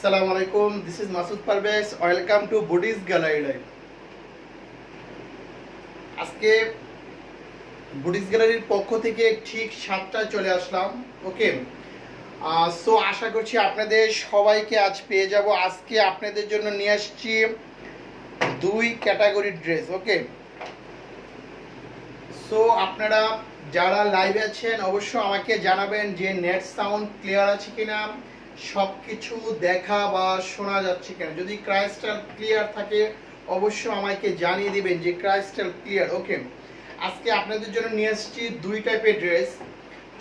আসসালামু আলাইকুম, this is Masud Parvez. Welcome to buddy's gallery live. আজকে বুডিস গ্যালারির পক্ষ থেকে ঠিক 7টায় চলে আসলাম। ওকে, সো আশা করছি আপনাদের সবাইকে আজ পেয়ে যাব। আজকে আপনাদের জন্য নিয়ে আসছি দুই ক্যাটাগরির ড্রেস। ওকে, সো আপনারা যারা লাইভে আছেন অবশ্যই আমাকে জানাবেন যে নেট সাউন্ড ক্লিয়ার আছে কিনা, সব কিছু দেখা বা শোনা যাচ্ছে কিনা। যদি ক্রাইস্টাল ক্লিয়ার থাকে অবশ্যই আমাকে জানিয়ে দিবেন যে ক্রাইস্টাল ক্লিয়ার। ওকে, আজকে আপনাদের জন্য নিয়ে আসছি দুই টাইপের ড্রেস,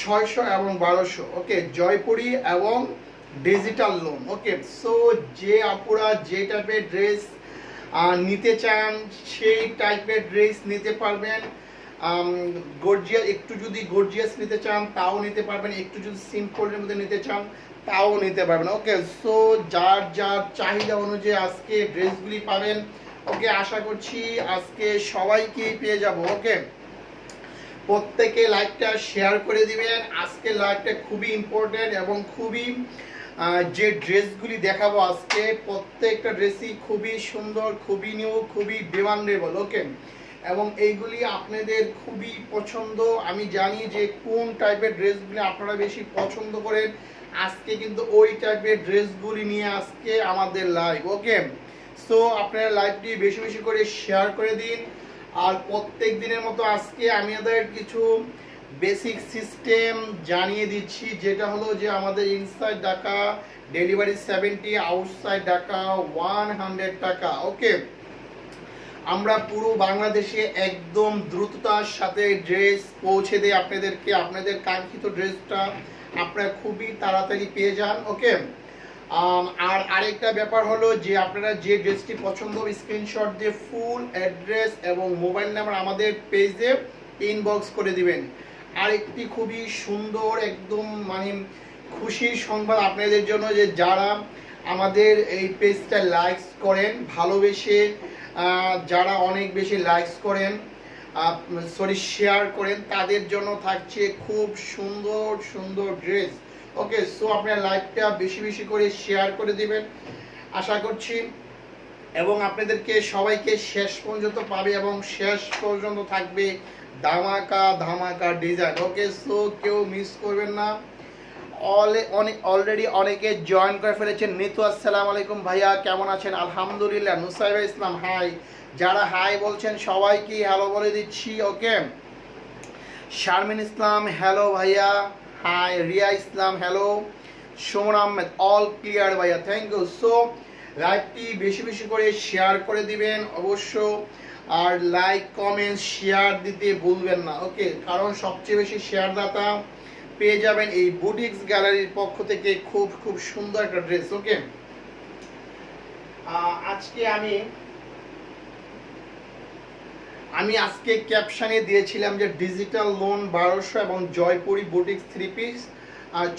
600 এবং 1200। ওকে, জয়পুরি এবং ডিজিটাল লোন। ওকে, সো যে আপুরা যে টাইপের ড্রেস নিতে চান সেই টাইপের ড্রেস নিতে পারবেন। গর্জিয়াস, একটু যদি গর্জিয়াস নিতে চান তাও নিতে পারবেন, একটু যদি সিম্পলের মধ্যে নিতে চান তাও নিতে পারবেন। ওকে, সো যার যার চাহিদা অনুযায়ী আজকে ড্রেসগুলি পাবেন। ওকে, আশা করছি আজকে সবাইকেই পেয়ে যাব। ওকে, প্রত্যেকে লাইভটা শেয়ার করে দিবেন। আজকে লাইভটা খুবই ইম্পর্টেন্ট এবং খুবই যে ড্রেসগুলি দেখাবো আজকে প্রত্যেকটা ড্রেসই খুবই সুন্দর, খুবই নিউ, খুবই ডিমান্ডেবল। ওকে, এবং এইগুলি আপনাদের খুবই পছন্দ। আমি জানি যে কোন টাইপের ড্রেসগুলি আপনারা বেশি পছন্দ করেন। আজকে কিন্তু ওই টাইপের ড্রেসগুলি নিয়ে আজকে আমাদের লাইভ। ওকে, সো আপনারা লাইভটি বেশি বেশি করে শেয়ার করে দিন। আর প্রত্যেক দিনের মতো আজকে আমি আমাদের কিছু বেসিক সিস্টেম জানিয়ে দিচ্ছি, যেটা হলো যে আমাদের inside Dhaka delivery 70, outside Dhaka 100 টাকা। ওকে, আমরা পুরো বাংলাদেশে একদম দ্রুততার সাথে ড্রেস পৌঁছে দেই আপনাদেরকে। আপনাদের কাঙ্ক্ষিত ড্রেসটা আপনারা খুবই তাড়াতাড়ি পেয়ে যান। ওকে, আর আরেকটা ব্যাপার হলো যে আপনারা যে ড্রেসটি পছন্দ হবে স্ক্রিনশট দিয়ে ফুল অ্যাড্রেস এবং মোবাইল নাম্বার আমাদের পেজে ইনবক্স করে দিবেন। আরেকটি খুবই সুন্দর একদম মানে খুশির সংবাদ আপনাদের জন্য, যে যারা আমাদের এই পেজটা লাইকস করেন ভালোবেসে, যারা অনেক বেশি লাইকস করেন শেয়ার করেন, তাদের জন্য থাকছে খুব সুন্দর সুন্দর ড্রেস। ওকে, সো আপনারা লাইভটা বেশি বেশি করে শেয়ার করে দিবেন আশা করছি, এবং আপনাদেরকে সবাইকে শেষ পর্যন্ত পাবে এবং শেষ পর্যন্ত থাকবে ধামাকা ধামাকা ডিজাইন। ওকে, সো কেউ মিস করবেন না। অলরেডি অনেকে জয়েন করে ফেলেছেন। নিতু আসসালামু আলাইকুম ভাইয়া, কেমন আছেন? আলহামদুলিল্লাহ। নুসাইবা ইসলাম হাই, যারা হাই বলছেন সবাইকে হ্যালো বলে দিচ্ছি। ওকে, শারমিন ইসলাম হ্যালো ভাইয়া, hi. Riya Islam hello. Sumon Ahmed all clear ভাইয়া, থ্যাংক ইউ। সো লাইভটি বেশি বেশি করে শেয়ার করে দিবেন অবশ্য, আর লাইক কমেন্ট শেয়ার দিতে ভুলবেন না। ওকে, কারণ সবচেয়ে বেশি শেয়ার দাতা পেয়ে যাবেন এই বুটিক্স গ্যালারির পক্ষ থেকে খুব খুব সুন্দর একটা ড্রেস। ওকে, আজকে আমি আজকে ক্যাপশনে দিয়েছিলাম যে ডিজিটাল লোন 1200 এবং জয়পুরি বুটিক্স 3 পিস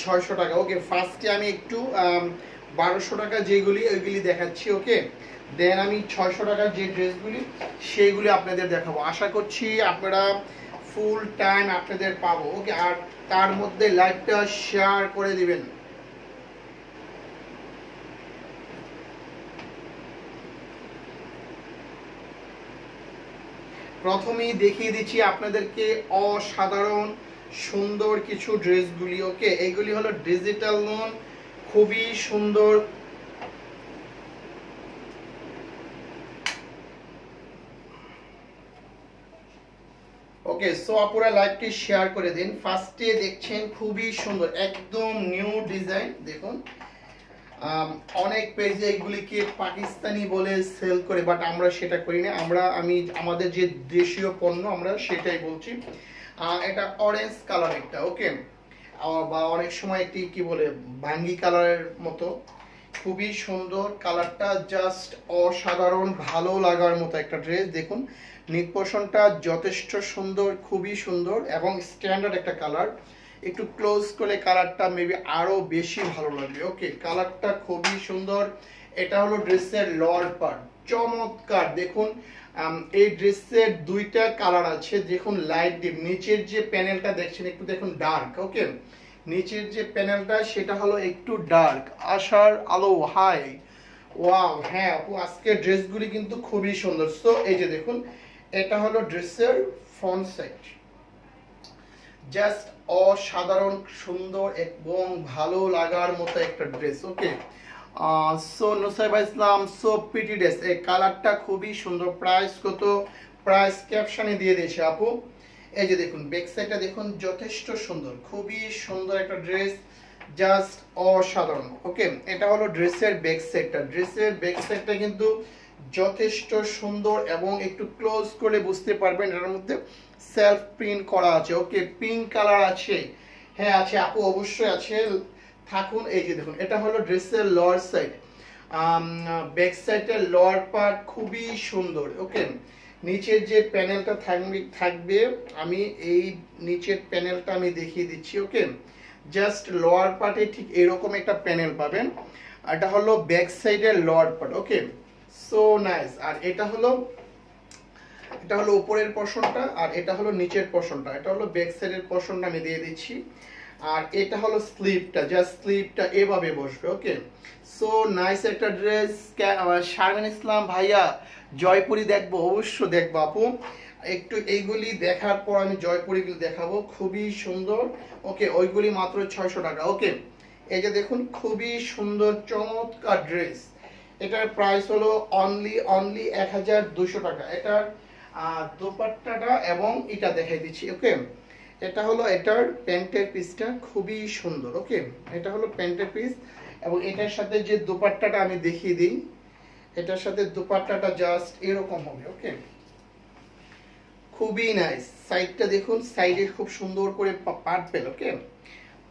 600 টাকা। ওকে, ফার্স্টে আমি একটু 1200 টাকা যেগুলি ওইগুলি দেখাচ্ছি। ওকে, দেন আমি 600 টাকার যে ড্রেসগুলি সেইগুলি আপনাদের দেখাবো। আশা করছি আপনারা ফুল টাইম আপনাদের পাবো। ওকে, আর তার মধ্যে লাইভটা শেয়ার করে দিবেন। প্রথমেই দেখিয়ে দিচ্ছি আপনাদেরকে অসাধারণ সুন্দর কিছু ড্রেসগুলি। ওকে, এগুলি হলো ডিজিটাল লোন, খুবই সুন্দর। ওকে, সো আপুরা লাইভটি শেয়ার করে দিন। ফার্স্টে দেখছেন খুবই সুন্দর একদম নিউ ডিজাইন। দেখুন অনেক পেজে এগুলিকে পাকিস্তানি বলে সেল করে, বাট আমরা সেটা করি না। আমি আমাদের যে দেশীয় পণ্য আমরা সেটাই বলছি। এটা অরেঞ্জ কালার একটা। ওকে, বা অনেক সময় একটি কি বলে ভাঙ্গি কালারের মতো, খুবই সুন্দর কালারটা, জাস্ট অসাধারণ ভালো লাগার মতো একটা ড্রেস। দেখুন নিক পোর্শনটা যথেষ্ট সুন্দর, খুবই সুন্দর এবং স্ট্যান্ডার্ড একটা কালার। একটু ক্লোজ করে কালারটা মেবি আরো বেশি ভালো লাগবে। ওকে, কালারটা খুবই সুন্দর। এটা হলো ড্রেসের লোয়ার পার্ট, চমৎকার। দেখুন এই ড্রেসের দুইটা কালার আছে। দেখুন লাইট ডিপ, নিচের যে প্যানেলটা দেখছেন একটু দেখুন ডার্ক। ওকে, নিচের যে প্যানেলটা সেটা হলো একটু ডার্ক, আশার আলো হাই। ওয়াও, হ্যাঁ আপু আজকের ড্রেসগুলি কিন্তু খুবই সুন্দর। সো এই যে দেখুন, এটা হলো ড্রেসের ফ্রন্ট সাইড, জাস্ট অসাধারণ সুন্দর এবং ভালো লাগার মতো একটা ড্রেস। ওকে, সো নুসাইবা ইসলাম, সো প্রিটি ড্রেস, এই কালারটা খুবই সুন্দর। প্রাইস কত? প্রাইস ক্যাপশনে দিয়ে দিয়েছে আপু। এই যে দেখুন ব্যাক সাইডটা দেখুন, যথেষ্ট সুন্দর, খুবই সুন্দর একটা ড্রেস, জাস্ট অসাধারণ। ওকে, এটা হলো ড্রেসের ব্যাক সাইডটা। ড্রেসের ব্যাক সাইডটা কিন্তু যথেষ্ট সুন্দর এবং একটু ক্লোজ করে বুঝতে পারবেন এটার মধ্যে সেলফ প্রিন্ট করা আছে। ওকে, পিঙ্ক কালার আছে, হ্যাঁ আছে আপু, অবশ্যই আছে, থাকুন। এই যে দেখুন, এটা হলো ড্রেসের লোয়ার সাইড, ব্যাক সাইডের লোয়ার পার্ট খুবই সুন্দর। ওকে, নিচের যে প্যানেলটা থাকবে আমি এই নিচের প্যানেলটা আমি দেখিয়ে দিচ্ছি। ওকে, জাস্ট লোয়ার পার্টে ঠিক এরকম একটা প্যানেল পাবেন। এটা হলো ব্যাক সাইডের লোয়ার পার্ট। ওকে, সো নাইস। আর এটা হলো উপরের পোরশনটা, আর এটা হলো নিচের পোরশনটা। এটা হলো ব্যাক সাইডের পোরশনটা আমি দিয়ে দিচ্ছি, আর এটা হলো স্লিপটা, জাস্ট স্লিপটা এভাবে বসবে। ওকে, সো নাইস একটা ড্রেস। শারমিন ইসলাম ভাইয়া, জয়পুরি দেখবো? অবশ্য দেখবো আপু, একটু এইগুলি দেখার পর আমি জয়পুরিগুলি দেখাবো, খুবই সুন্দর। ওকে, ওইগুলি মাত্র 600 টাকা। ওকে, এই যে দেখুন, খুবই সুন্দর চমৎকার ড্রেস। এটার প্রাইস হলো অনলি 1200 টাকা। এটার দোপাট্টাটা এবং এটা দেখাই দিচ্ছি। ওকে, এটা হলো এটার প্যান্টের পিসটা, খুবই সুন্দর। ওকে, এটা হলো প্যান্টের পিস, এবং এটার সাথে যে দোপাট্টাটা আমি দেখিয়ে দিই, এটার সাথে দোপাট্টাটা জাস্ট এরকম হবে। ওকে, খুবই নাইস। সাইডটা দেখুন, সাইডে খুব সুন্দর করে পার্পেল। ওকে,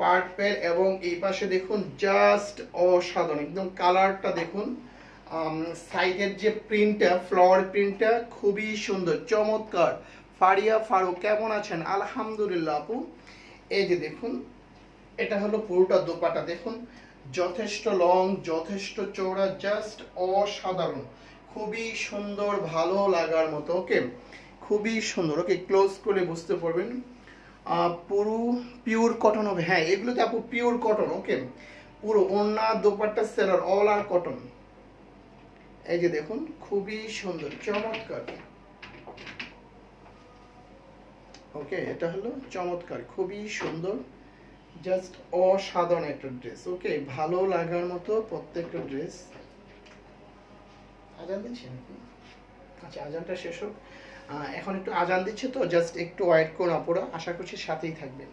পার্পেল, এবং এই পাশে দেখুন জাস্ট অসাধারণ একদম, কালারটা দেখুন, সাইডের যে প্রিন্টটা, ফ্লাওয়ার প্রিন্টটা খুবই সুন্দর চমৎকার। ফারিয়া ফারুক কেমন আছেন? আলহামদুলিল্লাহ আপু। এই যে দেখুন, এটা হলো পুরোটা দোপাটা দেখুন, যথেষ্ট লং, যথেষ্ট চওড়া, জাস্ট অসাধারণ, খুবই সুন্দর, ভালো লাগার মতো। ওকে, খুবই সুন্দর। ওকে, ক্লোজ করে বুঝতে পারবেন। পুরো পিওর কটন হবে, হ্যাঁ এগুলো তো আপু পিওর কটন। ওকে, পুরো ওড়না দোপাট্টা সেলার অল আর কটন। এই যে দেখুন, খুবই সুন্দর চমৎকার। ওকে, এটা হলো চমৎকার, খুবই সুন্দর, জাস্ট অসাধারণ একটা ড্রেস। ওকে, ভালো লাগার মতো প্রত্যেকটা ড্রেস। আজান দিচ্ছে নাকি? আচ্ছা, আজানটা শেষ হোক, এখন একটু আজান দিচ্ছে তো, জাস্ট একটু ওয়েট করুন আপুরা, আশা করছি সাথেই থাকবেন।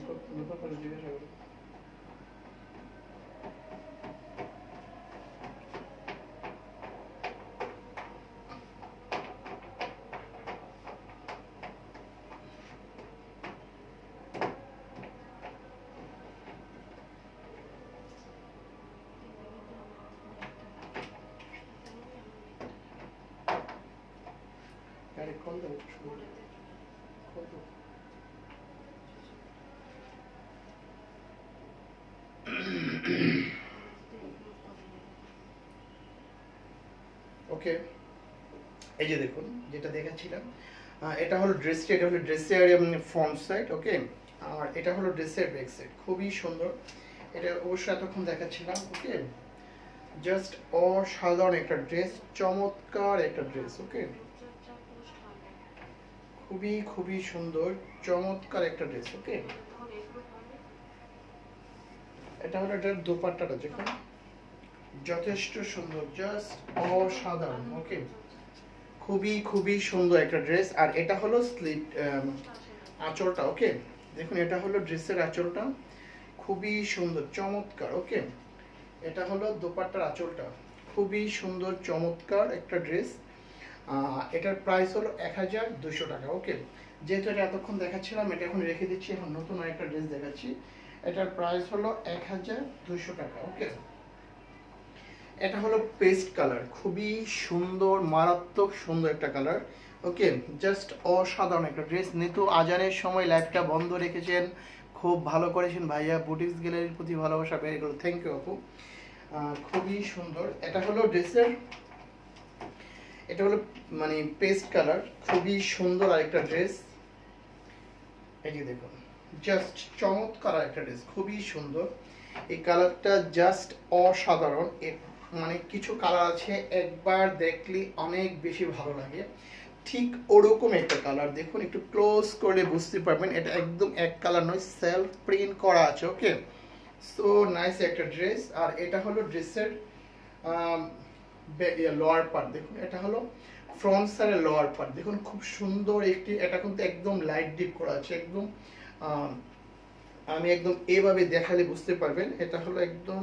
নতুন করে জিজ্ঞাসা করো। আরে কল দাও শুরু কল দাও। ওকে, এই যে দেখুন যেটা দেখাচ্ছিলাম, এটা হলো ড্রেসটা, এটা হলো ড্রেসের ফ্রন্ট সাইড। ওকে, আর এটা হলো ড্রেসের ব্যাক সাইড। খুবই সুন্দর, এটা অবশ্যই এতক্ষণ দেখাচ্ছিলাম। ওকে, জাস্ট অসাধারণ একটা ড্রেস, চমৎকার একটা ড্রেস। ওকে, খুবই খুবই সুন্দর, চমৎকার একটা ড্রেস। ওকে, এটা হলো এটার দোপাট্টাটা দেখুন, যথেষ্ট সুন্দর, জাস্ট অসাধারণ। ওকে, খুবই খুবই সুন্দর একটা ড্রেস। আর এটা হলো স্লিট আঁচলটা। ওকে, দেখুন এটা হলো ড্রেসের আঁচলটা, খুবই সুন্দর চমৎকার। ওকে, এটা হলো দোপাট্টার আঁচলটা, খুবই সুন্দর চমৎকার একটা ড্রেস। এটার প্রাইস হলো 1200 টাকা। ওকে, যেহেতু এটা এতক্ষণ দেখাচ্ছিলাম, এটা এখন রেখে দিচ্ছি, এখন নতুন আরেকটা ড্রেস দেখাচ্ছি। এটার প্রাইস হলো 1200 টাকা। ওকে, এটা হলো পেস্ট কালার, খুবই সুন্দর, মারাত্মক সুন্দর একটা কালার। ওকে, জাস্ট অসাধারণ একটা ড্রেস। নিতু আজানের সময় লাইভটা বন্ধ রেখেছেন, খুব ভালো করেছেন ভাইয়া। বুটিক্স গ্যালারির প্রতি ভালোবাসা বেড়ে গেল, থ্যাংক ইউ আপু। খুবই সুন্দর, এটা হলো ড্রেসের, এটা হলো মানে পেস্ট কালার, খুবই সুন্দর আরেকটা ড্রেস। এই যে দেখুন, জাস্ট চমৎকার একটা ড্রেস, খুবই সুন্দর। এই কালারটা জাস্ট অসাধারণ। মানে কিছু কালার আছে একবার দেখলে অনেক বেশি ভালো লাগে, ঠিক ওরকম একটা কালার। দেখুন একটু ক্লোজ করলে বুঝতে পারবেন, এটা একদম এক কালার নয়, সেলফ প্রিন্ট করা আছে। ওকে, সো নাইস একটা ড্রেস। আর এটা হলো ড্রেসের লোয়ার পার্ট। দেখুন এটা হলো ফ্রন্ট সাইডের লোয়ার পার্ট, দেখুন খুব সুন্দর একটি, এটা কিন্তু একদম লাইট ডিপ করা আছে একদম। আমি একদম এভাবে দেখালে বুঝতে পারবেন, এটা হলো একদম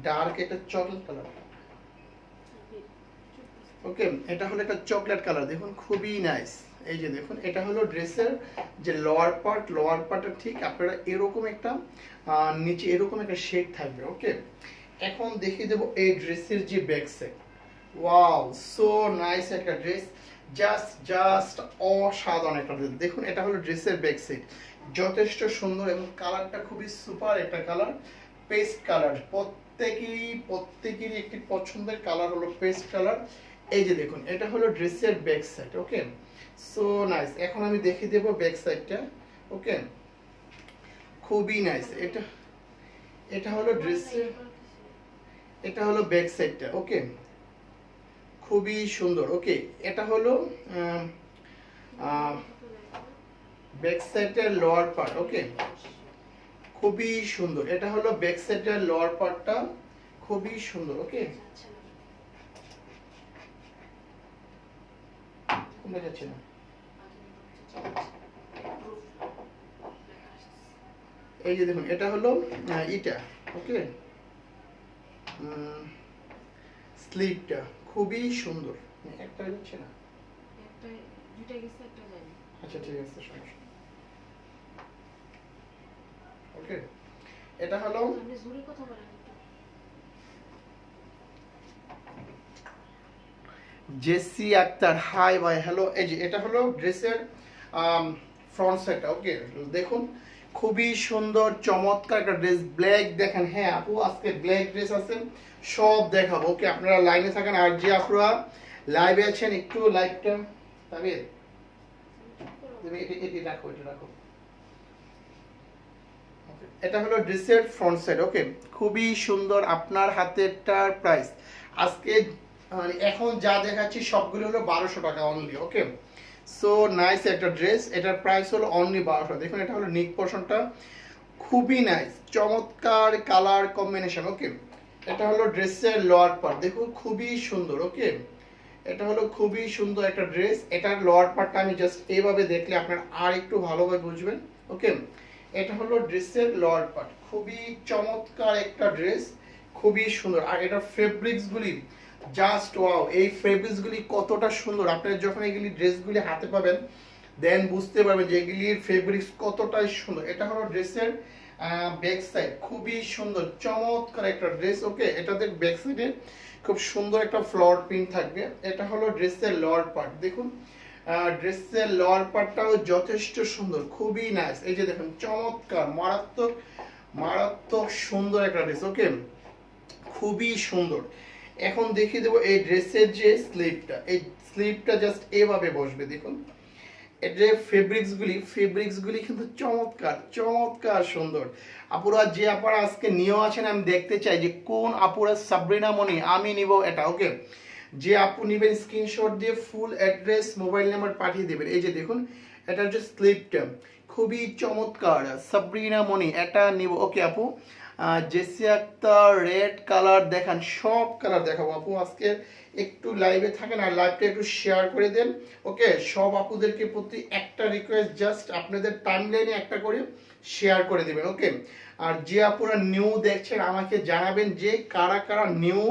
ডার্ক একটা চকলেট কালার। ওকে, এটা হলো একটা চকলেট কালার, দেখুন খুবই নাইস। এই যে দেখুন, এটা হলো ড্রেসের যে লোয়ার পার্ট, লোয়ার পার্টের ঠিক আপনারা এরকম একটা নিচে এরকম একটা শেড থাকবে। ওকে, এখন দেখিয়ে দেবো এই ড্রেসের যে back side. Wow, so nice একটা ড্রেস, জাস্ট অসাধারণ একটা ড্রেস। দেখুন এটা হলো ড্রেসের ব্যাক সাইড, যথেষ্ট সুন্দর এবং কালারটা খুবই সুপার একটা কালার, পেস্ট কালার। প্রত্যেকেরই একটি পছন্দের কালার হলো পেস্ট কালার। এই যে দেখুন, এটা হলো ড্রেসের ব্যাক সাইড। ওকে, সো নাইস। এখন আমি দেখিয়ে দেবো ব্যাক সাইডটা। ওকে, খুবই নাইস। এটা হলো ড্রেসের, এটা হলো ব্যাক সাইডটা। ওকে, খুবই সুন্দর। ওকে, এটা হলো ব্যাক সাইডের লোয়ার পার্ট। ওকে, খুবই সুন্দর, এটা হলো ব্যাক সাইডের লোয়ার পার্টটা, খুবই সুন্দর। ওকে, কমে যাচ্ছে না। এই যে দেখুন, এটা হলো এটা। ওকে, স্লিপটা খুবই সুন্দর, একটা যাচ্ছে না, আচ্ছা ঠিক আছে, সমস্যা। ওকে, এটা হলো জেসি আক্তার, হাই ভাই, হ্যালো। এই যে এটা হলো ড্রেসের ফ্রন্ট সাইডটা। ওকে, দেখুন খুবই সুন্দর চমৎকার একটা ড্রেস। ব্ল্যাক দেখেন, হ্যাঁ আপু আজকে ব্ল্যাক ড্রেস আছে, সব দেখাবো। ওকে, আপনারা লাইনে থাকেন, আর যে আপনারা লাইভে আছেন একটু লাইভটা তবে তুমি এটি রাখো, এটা রাখো। এটা হলো ড্রেসের ফ্রন্ট সাইড। ওকে, খুবই সুন্দর। আপনার হাতেরটার প্রাইস আজকে এখন যা দেখাচ্ছি সবগুলো হলো 1200 টাকা অনলি। ওকে, সো নাইস একটা ড্রেস, এটার প্রাইস হলো অনলি 1200। দেখুন এটা হলো নিক পোর্শনটা, খুবই নাইস, চমৎকার কালার কম্বিনেশন। ওকে, এটা হলো ড্রেসের লোয়ার পার্ট, দেখুন খুবই সুন্দর। ওকে, এটা হলো খুবই সুন্দর একটা ড্রেস। এটার লোয়ার পার্টটা আমি জাস্ট এইভাবে দেখলে আপনারা আর একটু ভালোভাবে বুঝবেন। ওকে, এটা হলো ড্রেসের লোয়ার পার্ট, খুবই চমৎকার একটা ড্রেস, খুবই সুন্দর। আর এটা ফেব্রিক্স গুলি জাস্ট ওয়াও, এই ফেব্রিক্স গুলি কতটা সুন্দর, আপনারা যখন এগুলি ড্রেসগুলি হাতে পাবেন দেন বুঝতে পারবেন যে এগুলির ফেব্রিক্স কতটাই সুন্দর। এটা হলো ড্রেসের ব্যাক সাইড, খুবই সুন্দর চমৎকার একটা ড্রেস। ওকে, এটাতে ব্যাক সাইডে খুব সুন্দর একটা ফ্লোর প্রিন্ট থাকবে। এটা হলো ড্রেসের লোয়ার পার্ট, দেখুন ড্রেসের লোয়ার পার্টটাও যথেষ্ট সুন্দর, খুবই নাইস। এই যে দেখুন চমৎকার মারাত্মক মারাত্মক সুন্দর একটা ড্রেস। ওকে, খুবই সুন্দর। এখন দেখিয়ে দেবো এই ড্রেসের যে স্লিভটা, এই স্লিভটা জাস্ট এভাবে বসবে, দেখুন এর যে ফেব্রিক্সগুলি কিন্তু চমৎকার চমৎকার সুন্দর। আপুরা যে আপনারা আজকে নিয়েও আছেন, আমি দেখতে চাই যে কোন আপুরা সাবরিনা মনি আমি নিব এটা। ওকে, যে আপু নেবেন স্ক্রিনশট দিয়ে ফুল অ্যাড্রেস মোবাইল নাম্বার পাঠিয়ে দেবেন। এই যে দেখুন এটার যে স্লিপটা খুবই চমৎকার, সাবরিনা মনি এটা নিব। ওকে আপু, জেসি আক্তার রেড কালার দেখান, সব কালার দেখাবো আপু আজকে। একটু লাইভে থাকেন আর লাইভটা একটু শেয়ার করে দেন। ওকে, সব আপুদেরকে প্রতি একটা রিকোয়েস্ট, জাস্ট আপনাদের টাইমলাইনে একটা করে শেয়ার করে দিবেন। ওকে, আর যে আপুরা নিউ দেখছেন আমাকে জানাবেন যে কারা কারা নিউ।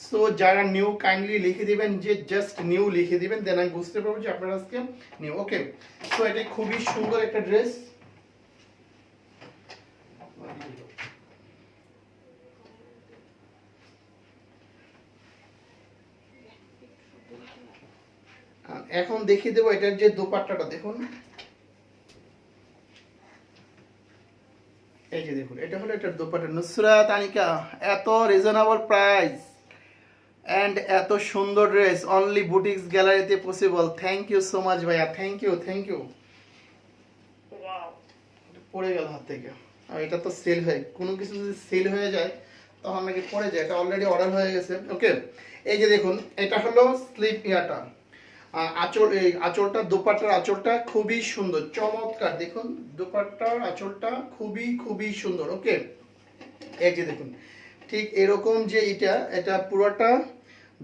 সো যারা নিউ কাইন্ডলি লিখে দিবেন যে জাস্ট নিউ লিখে দিবেন, দেন আমি বুঝতে পারবো যে আপনারা আজকে নিউ। ওকে, সো এটা খুবই সুন্দর একটা ড্রেস। এখন দেখিয়ে দেবো এটার যে দোপাট্টাটা, দেখুন এই যে দেখুন এটা হলো এটার দোপাট্টা। নুসরাত আনিকা, এত রিজনেবল প্রাইস এন্ড এত সুন্দর ড্রেস অনলি বুটিক্স গ্যালারিতে possible. Thank you so much ভাইয়া, থ্যাংক ইউ থ্যাংক ইউ। পড়ে গেল হাত থেকে। আর এটা তো সেল হয়, কোনো কিছু যদি সেল হয়ে যায় তখন নাকি পড়ে যায়, এটা অলরেডি অর্ডার হয়ে গেছে। ওকে, এই যে দেখুন এটা হলো স্লিপ ইয়াটা, আঁচল, এই আঁচলটা দোপাট্টার আঁচলটা খুবই সুন্দর চমৎকার, দেখুন দোপাট্টার আঁচলটা খুবই খুবই সুন্দর। ওকে, এই যে দেখুন ঠিক এরকম যে এটা পুরোটা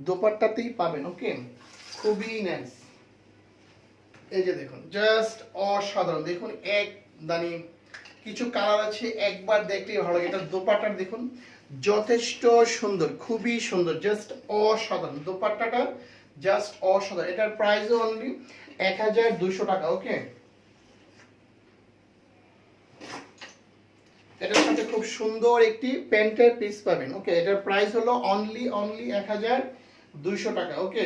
দোপাট্টাতেই পাবেন। ওকে, খুবই নাইস। এই যে দেখুন জাস্ট অসাধারণ, দেখুন এক দানি কিছু কালার আছে একবার দেখলেই ভালো লাগে। এটা দোপাট্টার দেখুন যথেষ্ট সুন্দর, খুবই সুন্দর, জাস্ট অসাধারণ দোপাট্টাটা, জাস্ট অসাধারণ। এটার প্রাইস অনলি 1200 টাকা। ওকে, এটার সাথে খুব সুন্দর একটি প্যান্টের পিস পাবেন। ওকে, এটার প্রাইস হলো অনলি 1200 টাকা। ওকে,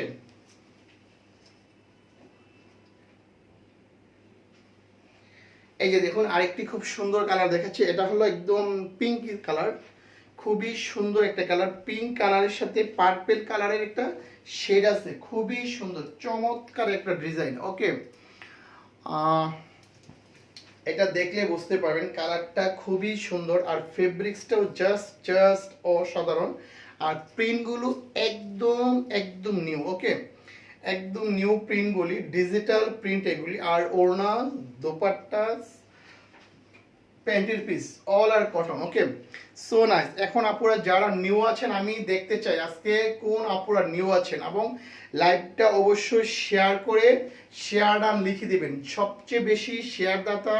এই যে দেখুন আরেকটি খুব সুন্দর কালার দেখাচ্ছি, এটা হলো একদম পিঙ্ক কালার, খুবই সুন্দর একটা কালার। পিঙ্ক কালারের সাথে পার্পল কালারের একটা শেড আছে, খুবই সুন্দর চমৎকার একটা ডিজাইন। ওকে, এটা দেখলে বুঝতে পারবেন কালারটা খুবই সুন্দর আর ফেব্রিক্সটাও জাস্ট অসাধারণ। আর প্রিন্টগুলো একদম একদম নিউ। ওকে, একদম নিউ প্রিন্টগুলি, ডিজিটাল প্রিন্ট এগুলি। আর ওড়না, দোপাট্টা, প্যান্টের পিস অল আর কটন। ওকে, সো নাইস। এখন আপুরা যারা নিউ আছেন আমি দেখতে চাই আজকে কোন আপুরা নিউ আছেন, এবং লাইভটা অবশ্যই শেয়ার করে শেয়ার ডান লিখে দিবেন। সবচেয়ে বেশি শেয়ার দাতা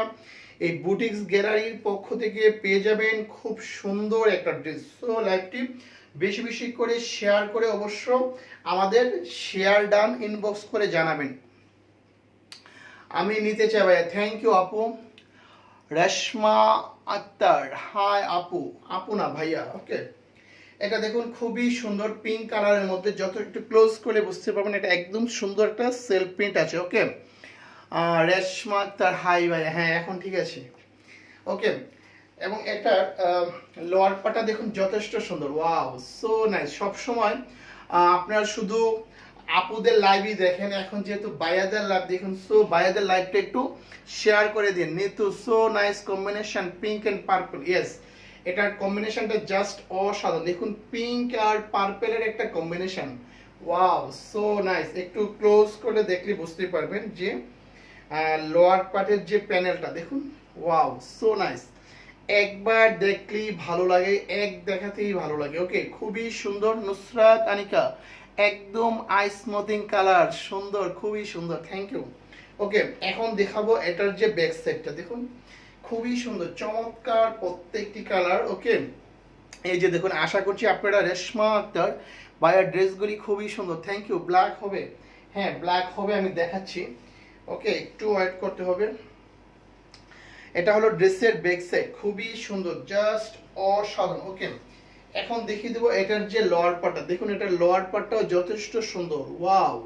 এই বুটিক্স গ্যালারির পক্ষ থেকে পেয়ে যাবেন খুব সুন্দর একটা ড্রেস। সো লাইভটি বেশি বেশি করে শেয়ার করে অবশ্য আমাদের শেয়ার ডান ইনবক্স করে জানাবেন। আমি নিতে চাই ভাইয়া, থ্যাংক ইউ আপু। রেশমা আক্তার, হাই আপু, আপু না ভাইয়া। ওকে, এটা দেখুন খুবই সুন্দর পিঙ্ক কালারের মধ্যে, যত একটু ক্লোজ করে বুঝতে পারবেন এটা একদম সুন্দর একটা সেলফ প্রিন্ট আছে। ওকে, রেশমা আক্তার হাই ভাইয়া, হ্যাঁ এখন ঠিক আছে। ওকে, এবং এটার লোয়ার পাটা দেখুন যথেষ্ট সুন্দর, ওয়াও সো নাইস। সবসময় আপনারা শুধু আপুদের লাইভই দেখেন, এখন যেহেতু ভাইয়াদের লাইভ দেখুন, সো ভাইয়াদের লাইভটা একটু শেয়ার করে দিন। Nitu, so nice combination pink and purple. Yes, এটার কম্বিনেশনটা জাস্ট অসাধারণ, দেখুন পিঙ্ক আর পার্পলের একটা কম্বিনেশন, ওয়াও সো নাইস। একটু ক্লোজ করে দেখলে বুঝতে পারবেন যে লোয়ার পার্টের যে প্যানেলটা দেখুন, ওয়াও সো নাইস। একবার দেখলেই ভালো লাগে, এক দেখাতেই ভালো লাগে। ওকে, খুবই সুন্দর। নুসরাত আনিকা, একদম আইস স্মুথিং কালার, সুন্দর, খুবই সুন্দর, থ্যাংক ইউ। ওকে, এখন দেখাবো এটার যে ব্যাক সাইডটা, দেখুন খুবই সুন্দর চমৎকার প্রত্যেকটি কালার। ওকে, এই যে দেখুন, আশা করছি আপনারা রেশমা আক্তার ভাইয়ার ড্রেসগুলি খুবই সুন্দর। Thank you. ব্ল্যাক হবে, হ্যাঁ ব্ল্যাক হবে, আমি দেখাচ্ছি। ওকে, একটু ওয়েট করতে হবে। এটা হলো ড্রেসের ব্যাক সাইড, খুবই সুন্দর, জাস্ট অসাধারণ। ওকে, এখন দেখিয়ে দেবো এটার যে লোয়ার পার্টটা, দেখুন এটার লোয়ার পার্টটাও যথেষ্ট সুন্দর। Wow,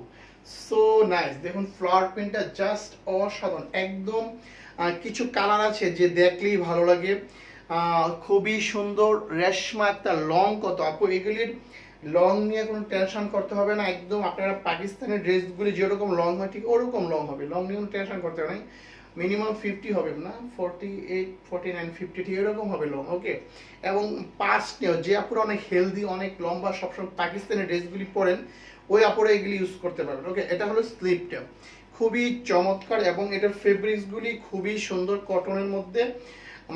so nice. দেখুন ফ্লাওয়ার প্রিন্টটা জাস্ট অসাধারণ একদম। কিছু কালার আছে যে দেখলেই ভালো লাগে, খুবই সুন্দর। রেশমা একটা লং কত আপু, এগুলির লং নিয়ে কোনো টেনশন করতে হবে না। একদম আপনারা পাকিস্তানের ড্রেসগুলি যেরকম লং হয় ঠিক ওরকম লং হবে, লং নিয়ে কোনো টেনশন করতে হবে না। মিনিমাম 50 হবে না, 48, 49, 50 ঠিক এরকম হবে লং। ওকে, এবং পাঁচ নিয়েও যে আপুরা অনেক হেলদি, অনেক লম্বা, সবসময় পাকিস্তানের ড্রেসগুলি পরেন, ওই আপুরা এগুলি ইউজ করতে পারবেন। ওকে, এটা হলো স্লিপটা, খুবই চমৎকার এবং এটার ফেব্রিক্সগুলি খুবই সুন্দর কটনের মধ্যে।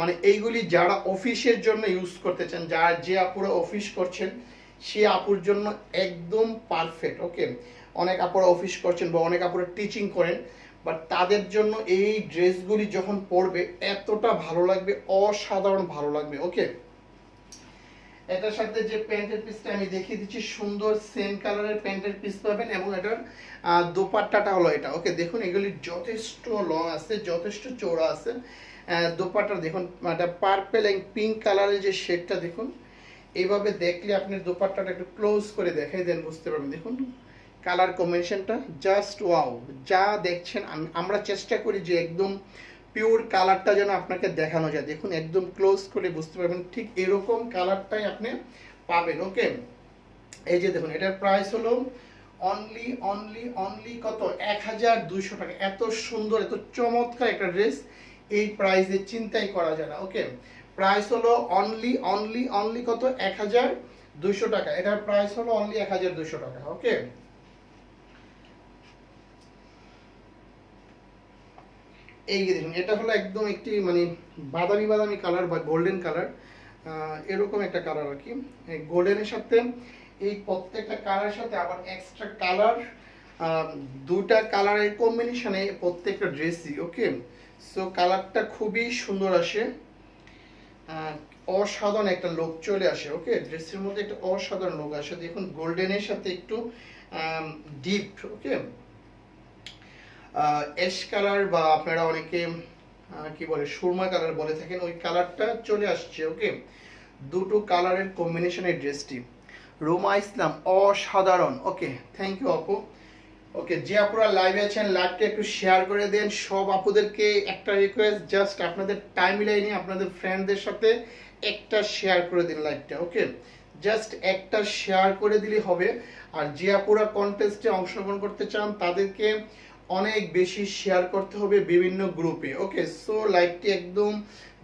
মানে এইগুলি যারা অফিসের জন্য ইউজ করতে চান, যারা যে আপুরা অফিস করছেন সে আপুর জন্য একদম পারফেক্ট। ওকে, অনেক আপুরা অফিস করছেন বা অনেক আপুরা টিচিং করেন, বাট তাদের জন্য এই ড্রেসগুলি যখন পরবে এতটা ভালো লাগবে, অসাধারণ ভালো লাগবে। ওকে, এটার সাথে যে প্যান্টের পিসটা আমি দেখিয়ে দিচ্ছি, সুন্দর সেম কালারের প্যান্টের পিস পাবেন এবং এটার দোপাট্টাটা হলো এটা। ওকে, দেখুন এগুলি যথেষ্ট লং আছে, যথেষ্ট চওড়া আছে। দোপাট্টা দেখুন, এটা পার্পল এন্ড পিঙ্ক কালারের যে শেডটা দেখুন, এইভাবে দেখলে আপনি দোপাট্টাটা একটু ক্লোজ করে দেখাই দেন, বুঝতে পারবেন। দেখুন কালার কম্বিনেশনটা জাস্ট ওয়াও। যা দেখছেন আমরা চেষ্টা করি যে একদম পিওর কালারটা যেন আপনাকে দেখানো যায়। দেখুন একদম ক্লোজ করে বুঝতে পারবেন, ঠিক এরকম কালারটাই আপনি পাবেন। ওকে, এই যে দেখুন এটার প্রাইস হলো অনলি অনলি অনলি কত, 1200 টাকা। এত সুন্দর এত চমৎকার একটা ড্রেস এই প্রাইসে চিন্তাই করা যায় না। ওকে, প্রাইস হলো অনলি অনলি অনলি কত, 1200 টাকা। এটার প্রাইস হলো অনলি 1200 টাকা। ওকে, এই যে দেখুন এটা হলো একদম একটি মানে বাদামি বাদামি কালার বা গোল্ডেন কালার, এরকম একটা কালার আর কি। গোল্ডেনের সাথে এই প্রত্যেকটা কালারের সাথে আবার এক্সট্রা কালার, দুটা কালারের কম্বিনেশনে প্রত্যেকটা ড্রেসই। ওকে, সো কালারটা খুবই সুন্দর আসে, অসাধারণ একটা লুক চলে আসে। ওকে, ড্রেসের মধ্যে একটা অসাধারণ লুক আসে। দেখুন গোল্ডেনের সাথে একটু ডিপ, ওকে অ্যাশ কালার বা আপনারা অনেকে কি বলে সুরমা কালার বলে থাকেন, ওই কালারটা চলে আসছে। ওকে, দুটো কালারের কম্বিনেশনের ড্রেসটি। রোমা ইসলাম অসাধারণ। ওকে, থ্যাংক ইউ আপু। ওকে, যে আপুরা লাইভে আছেন লাইভটা একটু শেয়ার করে দেন। সব আপুদেরকে একটা রিকোয়েস্ট, জাস্ট আপনাদের টাইম লাইনে আপনাদের ফ্রেন্ডদের সাথে একটা শেয়ার করে দিন লাইভটা। ওকে, জাস্ট একটা শেয়ার করে দিলে হবে। আর যে আপুরা কন্টেস্টে অংশগ্রহণ করতে চান তাদেরকে অনেক বেশি শেয়ার করতে হবে বিভিন্ন গ্রুপে। ওকে, সো লাইভটি একদম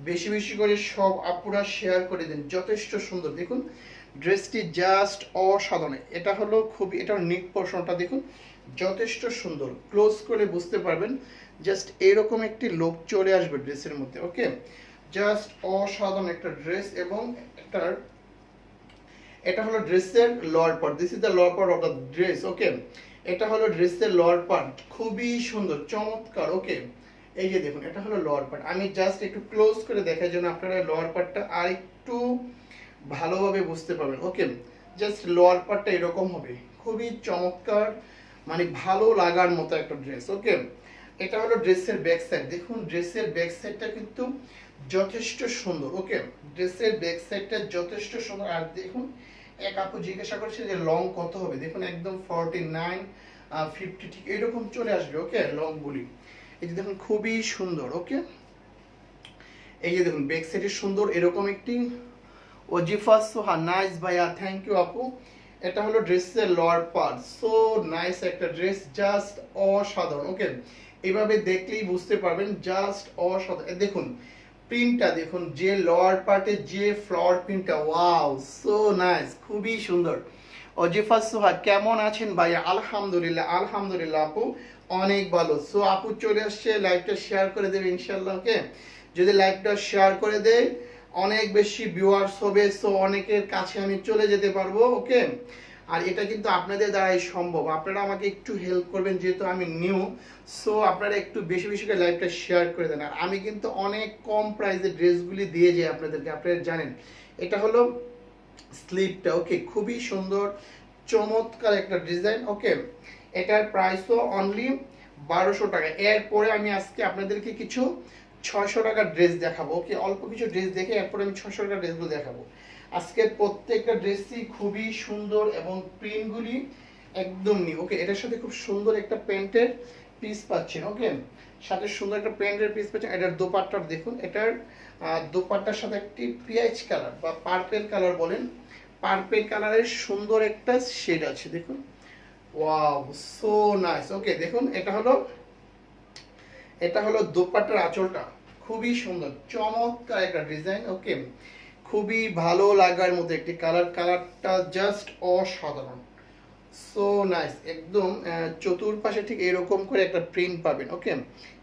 বেশি বেশি করে সব আপুরা শেয়ার করে দিন। যথেষ্ট সুন্দর, দেখুন ড্রেসটি জাস্ট অসাধারণ। এটা হলো খুবই, এটার নিক পোর্শনটা দেখুন যথেষ্ট সুন্দর, ক্লোজ করে বুঝতে পারবেন। জাস্ট এরকম একটি লুক চলে আসবে ড্রেসের মধ্যে। ওকে, জাস্ট অসাধারণ একটা ড্রেস। এবং এটার এটা হলো ড্রেসের lower part, this is the lower part of the dress. Okay, এটা হলো ড্রেসের লোয়ার পার্ট, খুবই সুন্দর চমৎকার। ওকে, এই যে দেখুন এটা হলো লোয়ার পার্ট। আমি জাস্ট একটু ক্লোজ করে দেখার জন্য আপনারা লোয়ার পার্টটা আর একটু ভালোভাবে বুঝতে পারবেন। ওকে, জাস্ট লোয়ার পার্টটা এরকম হবে, খুবই চমৎকার, মানে ভালো লাগার মতো একটা ড্রেস। ওকে, এটা হলো ড্রেসের ব্যাক সাইড। দেখুন ড্রেসের ব্যাক সাইডটা কিন্তু যথেষ্ট সুন্দর। ওকে, ড্রেসের ব্যাক সাইডটা যথেষ্ট সুন্দর। আর দেখুন এক আপু জিজ্ঞাসা করছে যে লং কত হবে, দেখুন একদম 49, 50 ঠিক এরকম চলে আসবে। ওকে, লং বলি এই যে দেখুন খুবই সুন্দর। ওকে, এই যে দেখুন ব্যাক সাইডে সুন্দর এরকম একটি ওজিফা সোহা, নাইস ভাইয়া, থ্যাংক ইউ আপু। এটা হলো ড্রেসের লোয়ার পার্ট, সো নাইস একটা ড্রেস, জাস্ট অসাধারণ। ওকে, এইভাবে দেখলেই বুঝতে পারবেন, জাস্ট অসাধারণ। দেখুন প্রিন্টটা দেখুন, যে লোয়ার পার্টে যে ফ্লাওয়ার প্রিন্টটা, ওয়াও সো নাইস, খুবই সুন্দর। ওজিফা সোহা কেমন আছেন ভাইয়া? আলহামদুলিল্লাহ আলহামদুলিল্লাহ আপু, অনেক ভালো। সো আপু চলে আসছে, লাইভটা শেয়ার করে দেবে ইনশাল্লাহ। ওকে, যদি লাইভটা শেয়ার করে দেয় অনেক বেশি ভিউয়ার্স হবে, সো অনেকের কাছে আমি চলে যেতে পারবো। ওকে, আর এটা কিন্তু আপনাদের দ্বারাই সম্ভব। আপনারা আমাকে একটু হেল্প করবেন, যেহেতু আমি নিউ, সো আপনারা একটু বেশি বেশি করে লাইভটা শেয়ার করে দেন। আর আমি কিন্তু অনেক কম প্রাইসে ড্রেসগুলি দিয়ে যাই আপনাদেরকে, আপনারা জানেন। এটা হলো স্লিপটা, ওকে, খুবই সুন্দর চমৎকার একটা ডিজাইন, ওকে। এটার প্রাইসও অনলি 1200 টাকা। এরপরে আমি আজকে আপনাদেরকে কিছু 600 টাকার ড্রেস দেখাবো, ওকে। অল্প কিছু ড্রেস দেখে এরপরে আমি 600 টাকার ড্রেসগুলো দেখাবো। আজকের প্রত্যেকটা ড্রেসই খুবই সুন্দর এবং প্রিন্টগুলি একদম নিউ, ওকে। এটার সাথে খুব সুন্দর একটা প্যান্টের পিস পাচ্ছেন, ওকে। সাথে সুন্দর একটা প্যান্টের পিস পাচ্ছেন। এটার দোপাট্টার দেখুন, এটার দোপাট্টার সাথে একটি পিঁয়াজ কালার বা পার্পেল কালার বলেন, পার্পেল কালারের সুন্দর একটা শেড আছে, দেখুন। ওয়াও, সো নাইস, ওকে। দেখুন এটা হলো দোপাট্টার আঁচলটা, খুবই সুন্দর চমৎকার একটা ডিজাইন, ওকে। খুবই ভালো লাগার মতো একটি কালার, কালারটা জাস্ট অসাধারণ, সো নাইস। একদম চতুর্পাশে ঠিক এরকম করে একটা প্রিন্ট পাবেন, ওকে।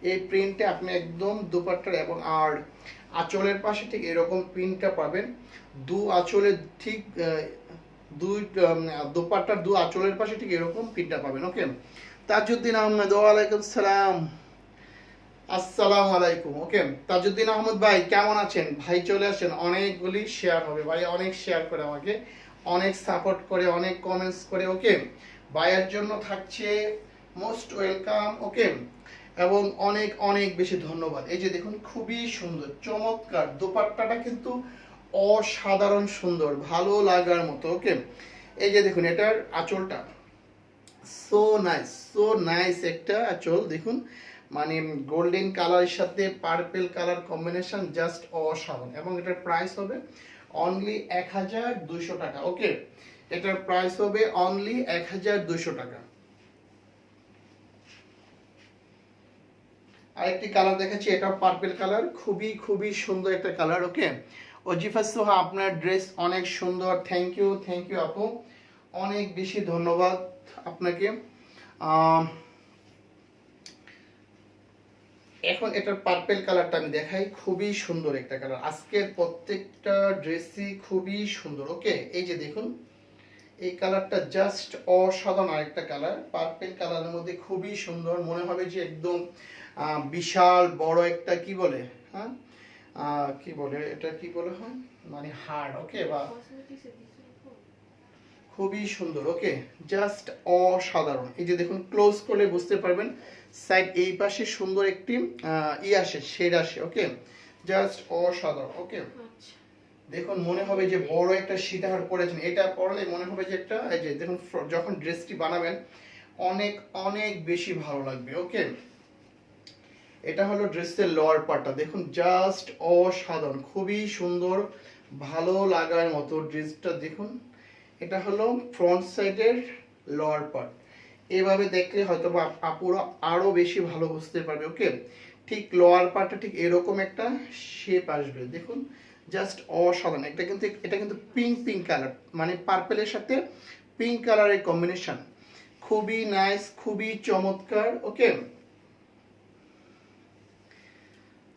এই প্রিন্টে আপনি একদম দোপাট্টার এবং আর আঁচলের পাশে ঠিক এরকম প্রিন্টটা পাবেন। দু আঁচলের ঠিক দুই দোপাট্টার দু আঁচলের পাশে ঠিক এরকম প্রিন্টটা পাবেন, ওকে। তাজউদ্দিন আহমেদ, ওয়ালাইকুম সালাম, আসসালামু আলাইকুম, ওকে। তাজউদ্দিন আহমদ ভাই কেমন আছেন? ভাই চলে আসেন, অনেকগুলি শেয়ার হবে ভাই, অনেক শেয়ার করে আমাকে, অনেক সাপোর্ট করে, অনেক কমেন্টস করে, ওকে। ভাইয়ের জন্য থাকছে মোস্ট ওয়েলকাম, ওকে। এবং অনেক অনেক বেশি ধন্যবাদ। এই যে দেখুন, খুবই সুন্দর চমৎকার দোপাট্টাটা কিন্তু অসাধারণ সুন্দর, ভালো লাগার মতো, ওকে। এই যে দেখুন, এটার আঁচলটা সো নাইস একটা আঁচল, দেখুন। মানে গোল্ডেন কালারের সাথে পার্পেল কালার কম্বিনেশন জাস্ট অসাধারণ। এবং এটার প্রাইস হবে অনলি 1200 টাকা, ওকে। এটার প্রাইস হবে অনলি 1200 টাকা। আরেকটি কালার দেখাচ্ছি, এটা পার্পেল কালার, খুবই খুবই সুন্দর একটা কালার, ওকে। অজিফা সোহা, আপনার ড্রেস অনেক সুন্দর, থ্যাংক ইউ আপু, অনেক বেশি ধন্যবাদ আপনাকে। এখন এটার পার্পেল কালারটা আমি দেখাই, খুবই সুন্দর একটা কালার। আজকের প্রত্যেকটা ড্রেসই খুবই সুন্দর, ওকে। এই যে দেখুন, এই কালারটা জাস্ট অসাধারণ আরেকটা কালার, পার্পেল কালারের মধ্যে খুবই সুন্দর, মনে হবে যে একদম বিশাল বড় একটা কি বলে, হ্যাঁ কি বলে এটা, কি বলে হয় মানে হার্ড, ওকে, বা খুবই সুন্দর, ওকে, জাস্ট অসাধারণ। এই যে দেখুন, ক্লোজ করলে বুঝতে পারবেন, সাইড এই পাশে সুন্দর একটি আসে, শেড আসে, ওকে, জাস্ট অসাধারণ, ওকে। দেখুন, মনে হবে যে বড় একটা সীতাহার পরেছেন, এটা পরলে মনে হবে যে একটা, এই যে দেখুন, যখন ড্রেসটি বানাবেন অনেক অনেক বেশি ভালো লাগবে, ওকে। এটা হলো ড্রেসের লোয়ার পার্টটা, দেখুন জাস্ট অসাধারণ, খুবই সুন্দর, ভালো লাগার মতো ড্রেসটা, দেখুন। এটা হলো ফ্রন্ট সাইডের লোয়ার পার্ট, এভাবে দেখলে হয়তো বা আপুরা আরো বেশি ভালো বুঝতে পারবে, ওকে। ঠিক লোয়ার পার্টটা ঠিক এরকম একটা শেপ আসবে, দেখুন জাস্ট অসাধারণ। এটা কিন্তু পিঙ্ক কালার, মানে পার্পেলের সাথে পিঙ্ক কালারের কম্বিনেশন, খুবই নাইস, খুবই চমৎকার, ওকে।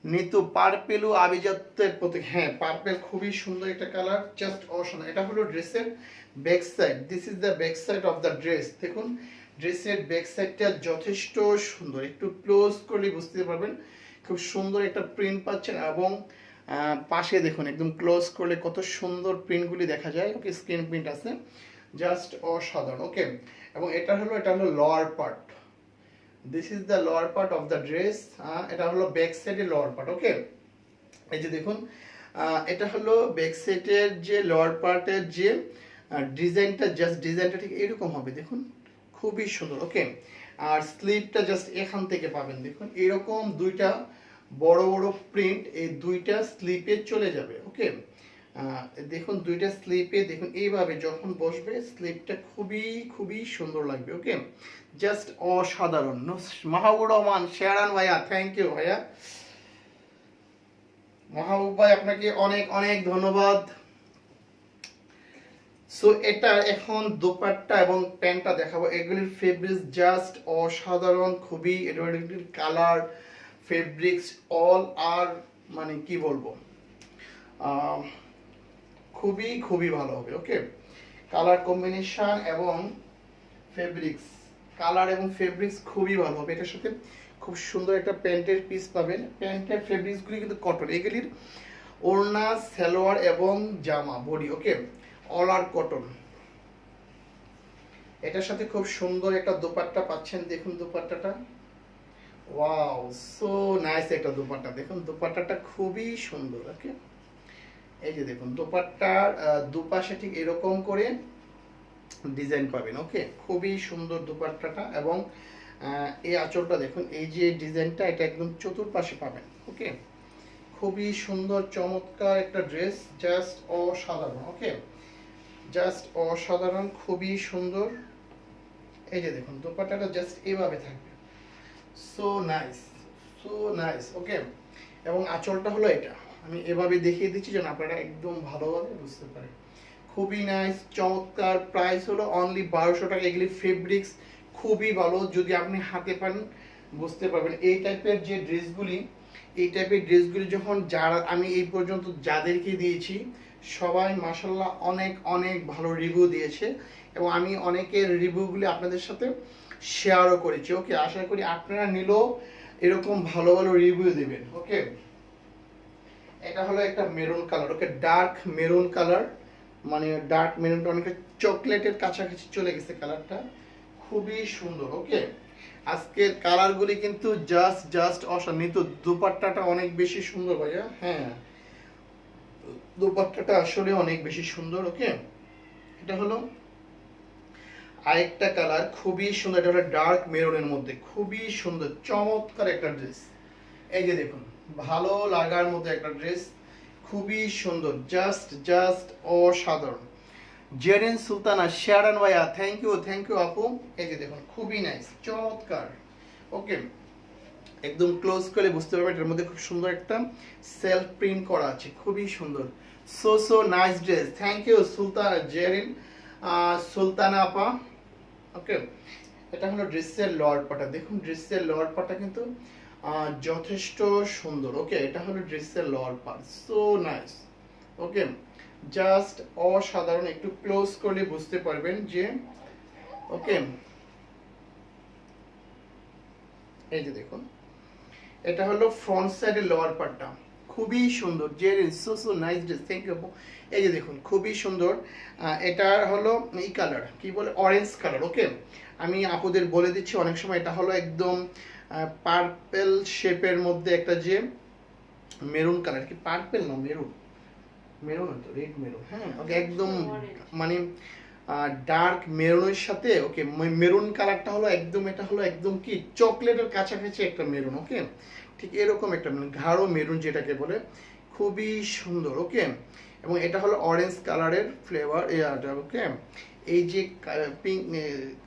নিতু, পার্পেল ও আভিজাত্যের প্রতীক, হ্যাঁ পার্পেল খুবই সুন্দর একটা কালার, জাস্ট অসাধারণ। এটা হলো ড্রেসের back side, this is the back side of the dress. দেখুন, ড্রেসের ব্যাক সাইডটা যথেষ্ট সুন্দর, একটু ক্লোজ করলে বুঝতে পারবেন, খুব সুন্দর একটা প্রিন্ট পাচ্ছেন। এবং পাশে দেখুন, একদম ক্লোজ করলে কত সুন্দর প্রিন্টগুলি দেখা যায়, ওকে, স্ক্রিন প্রিন্ট আছে, জাস্ট অসাধারণ, ওকে। এবং এটা হলো lower part, this is the lower part of the dress. এটা হলো ব্যাক সাইডের লোয়ার পার্ট, ওকে। এই যে দেখুন, এটা হলো ব্যাক সাইডের যে লোয়ার পার্টের যে ডিজাইনটা, জাস্ট ডিজাইনটা ঠিক এরকম হবে, দেখুন খুবই সুন্দর, ওকে। আর স্লিপটা জাস্ট এখান থেকে পাবেন, দেখুন এরকম দুইটা বড় বড় প্রিন্ট এই দুইটা স্লিপে চলে যাবে, ওকে। দেখুন দুইটা স্লিপে দেখুন এইভাবে যখন বসবে স্লিপটা খুবই খুবই সুন্দর লাগবে, ওকে, জাস্ট অসাধারণ। মাহবুব রহমান, শেয়ারান ভাইয়া, থ্যাংক ইউ ভাইয়া, মাহবুব ভাই আপনাকে অনেক অনেক ধন্যবাদ। সো এটা এখন দোপাট্টা এবং প্যান্টটা দেখাবো, এগুলির ফেব্রিক্স জাস্ট অসাধারণ, খুবই এডোরেটিভ কালার, ফেব্রিক্স অল আর মানে কি বলবো, খুবই খুবই ভালো হবে, ওকে। কালার কম্বিনেশন এবং ফেব্রিক্স, কালার এবং ফেব্রিক্স খুবই ভালো হবে। এটার সাথে খুব সুন্দর একটা প্যান্টের পিস পাবেন। প্যান্টের ফেব্রিক্সগুলি কিন্তু কটন, এগুলির ওড়না, সালোয়ার এবং জামা বডি ওকে অল আর কটন। এটার সাথে খুব সুন্দর একটা দোপাট্টা পাচ্ছেন, দেখুন দোপাট্টাটা, ওয়াও সো নাইস একটা দোপাট্টা, দেখুন দোপাট্টাটা খুবই সুন্দর ওকে। এই যে দেখুন দোপাট্টার দুপাশে ঠিক এরকম করে ডিজাইন পাবেন ওকে, খুবই সুন্দর দোপাট্টাটা। এবং এই আঁচলটা দেখুন, এই যে ডিজাইনটা এটা একদম চতুর্পাশে পাবেন ওকে, খুবই সুন্দর চমৎকার একটা ড্রেস, জাস্ট অসাধারণ ওকে, জাস্ট অসাধারণ, খুবই সুন্দর। এই যে দেখুন দোপাট্টাটা জাস্ট এইভাবে থাকবে, so nice, so nice okay. এবং আঁচলটা হলো এটা, আমি এভাবে দেখিয়ে দিচ্ছি যেন আপনারা একদম ভালোভাবে বুঝতে পারেন। খুবই নাইস চমৎকার, প্রাইস হলো অনলি 1200 টাকা। এগুলি ফেব্রিক্স খুবই ভালো, যদি আপনি হাতে পান বুঝতে পারবেন। এই টাইপের যে ড্রেসগুলি, এই টাইপের ড্রেসগুলি যখন যারা আমি এই পর্যন্ত যাদেরকে দিয়েছি সবাই মাশাল্লাহ অনেক অনেক ভালো রিভিউ দিয়েছে, এবং আমি অনেকের রিভিউগুলি আপনাদের সাথে শেয়ারও করেছি ওকে। আশা করি আপনারা নিলেও এরকম ভালো ভালো রিভিউ দেবেন ওকে। এটা হলো একটা maroon colour okay, dark maroon colour, মানে ডার্ক মেরুনটা অনেকটা চকলেটের কাছাকাছি চলে গেছে কালারটা, খুবই সুন্দর ওকে। আজকের কালারগুলি কিন্তু জাস্ট জাস্ট অসাধারণ। তো দুপাট্টাটা অনেক বেশি সুন্দর ভাইয়া, হ্যাঁ দুপাট্টাটা আসলে অনেক বেশি সুন্দর ওকে। এটা হলো আরেকটা কালার, খুবই সুন্দর, এটা হলো ডার্ক মেরুনের মধ্যে, খুবই সুন্দর চমৎকার একটা ড্রেস। এই যে দেখুন ভালো লাগার মতো একটা ড্রেস, খুবই সুন্দর, জাস্ট জাস্ট অসাধারণ। জেরিন সুলতানা শেয়ারান ভাইয়া, থ্যাংক ইউ আপু। এই যে দেখুন খুবই নাইস চমৎকার ওকে, একদম ক্লোজ করে বুঝতে পারবেন এটার মধ্যে খুব সুন্দর একটা সেলফ প্রিন্ট করা আছে, খুবই সুন্দর, so so nice dress. Thank you Sultana Zerin Sultana আপা ওকে। এটা হলো ড্রেসের লোয়ার পাটা, দেখুন ড্রেসের লোয়ার পাটা কিন্তু যথেষ্ট সুন্দর ওকে। এটা হলো ড্রেসের lower part, so nice okay, just অসাধারণ। একটু ক্লোজ করলে বুঝতে পারবেন যে ওকে। এই যে দেখুন এটা হলো ফ্রন্ট সাইডের লোয়ার পার্টটা, খুবই সুন্দর, Zerin so so nice dress, thank you. এই যে দেখুন খুবই সুন্দর, এটা হলো এই কালার কি বলে অরেঞ্জ কালার ওকে। আমি আপুদের বলে দিচ্ছি, অনেক সময় এটা হলো একদম পার্পেল শেপের মধ্যে একটা যে মেরুন কালার, কি পার্পেল না মেরুন, মেরুন তো রেড মেরুন, হ্যাঁ ওকে একদম মানে ডার্ক মেরুনের সাথে ওকে মেরুন কালারটা হলো একদম, এটা হলো একদম কি চকলেটের কাছাকাছি একটা মেরুন ওকে, ঠিক এরকম একটা গাঢ় মেরুন যেটাকে বলে, খুবই সুন্দর ওকে। এবং এটা হলো অরেঞ্জ কালারের ফ্লেভার ওকে। এই যে পিঙ্ক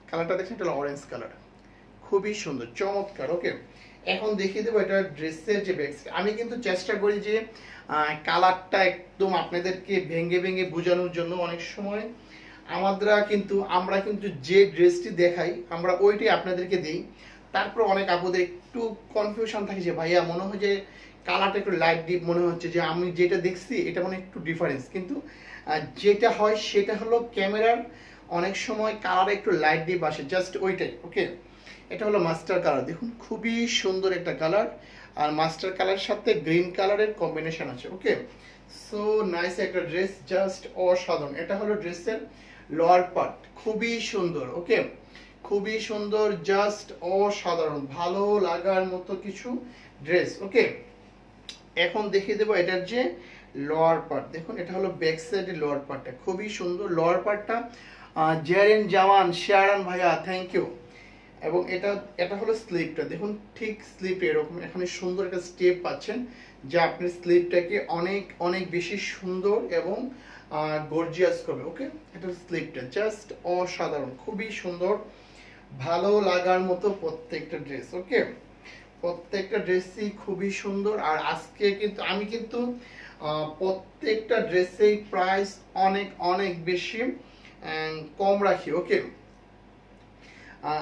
কালারটা দেখছেন এটা হলো অরেঞ্জ কালার, খুবই সুন্দর চমৎকার ওকে। এখন দেখিয়ে দেবো এটা ড্রেসের যে ব্যাক সাইড। আমি কিন্তু চেষ্টা করি যে কালারটা একদম আপনাদেরকে ভেঙে ভেঙে বোঝানোর জন্য। অনেক সময় আমরা কিন্তু যে ড্রেসটি দেখাই আমরা ওইটাই আপনাদেরকে দিই, তারপর অনেক আপুদের একটু কনফিউশন থাকে যে ভাইয়া মনে হয় যে কালারটা একটু লাইট ডিপ মনে হচ্ছে, যে আমি যেটা দেখছি এটা মানে একটু ডিফারেন্স, কিন্তু যেটা হয় সেটা হলো ক্যামেরার অনেক সময় কালার একটু লাইট ডিপ আসে, জাস্ট ওইটাই ওকে। এটা হলো মাস্টার কালার, দেখুন খুবই সুন্দর একটা কালার, আর মাস্টার কালার সাথে গ্রিন কালারের কম্বিনেশন আছে ওকে, সো নাইস একটা ড্রেস, জাস্ট অসাধারণ। এটা হলো ড্রেসের লোয়ার পার্ট, খুবই সুন্দর ওকে, খুবই সুন্দর, জাস্ট অসাধারণ, ভালো লাগার মতো কিছু ড্রেস ওকে। এখন দেখিয়ে দেবো এটার যে লোয়ার পার্ট, দেখুন এটা হলো ব্যাক সাইডের লোয়ার পার্টটা, খুবই সুন্দর লোয়ার পার্টটা। জেরিন জামান শেয়ারান ভাইয়া থ্যাংক ইউ। এবং এটা হলো স্লিপটা, দেখুন ঠিক স্লিপ এরকম এখানে সুন্দর একটা স্টেপ পাচ্ছেন, যা আপনি স্লিপটাকে অনেক অনেক বেশি সুন্দর এবং গর্জিয়াস করবে ওকে। এটা স্লিপটা জাস্ট অসাধারণ, খুবই সুন্দর, ভালো লাগার মতো প্রত্যেকটা ড্রেস ওকে, প্রত্যেকটা ড্রেসই খুবই সুন্দর। আর আজকে কিন্তু আমি কিন্তু প্রত্যেকটা ড্রেসেই প্রাইস অনেক অনেক বেশি কম রাখি ওকে।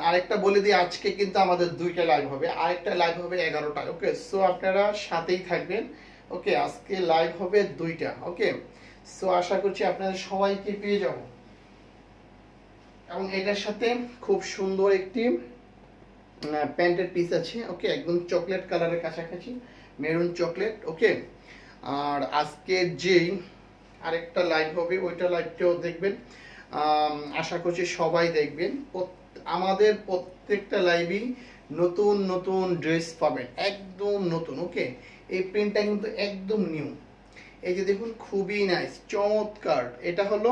আরেকটা বলে দিই, আজকে কিন্তু আমাদের দুইটা লাইভ হবে, আরেকটা লাইভ হবে 11টায় ওকে, সো আপনারা সাথেই থাকবেন ওকে। আজকে লাইভ হবে দুইটা ওকে, সো আশা করছি আপনাদের সবাইকে পেয়ে যাব। এবং এটার সাথে খুব সুন্দর একটি প্যান্টের পিস আছে, ওকে, একদম চকলেট কালারের কাছাকাছি, মেরুন চকলেট, ওকে। আর আজকে যেই আরেকটা লাইভ হবে ওইটা লাইভটাও দেখবেন, আশা করছি সবাই দেখবেন। আমাদের প্রত্যেকটা লাইভই নতুন নতুন ড্রেস পাবেন, একদম নতুন, ওকে। এই প্রিন্টটা কিন্তু একদম নিউ। এই যে দেখুন, খুবই নাইস, চমৎকার। এটা হলো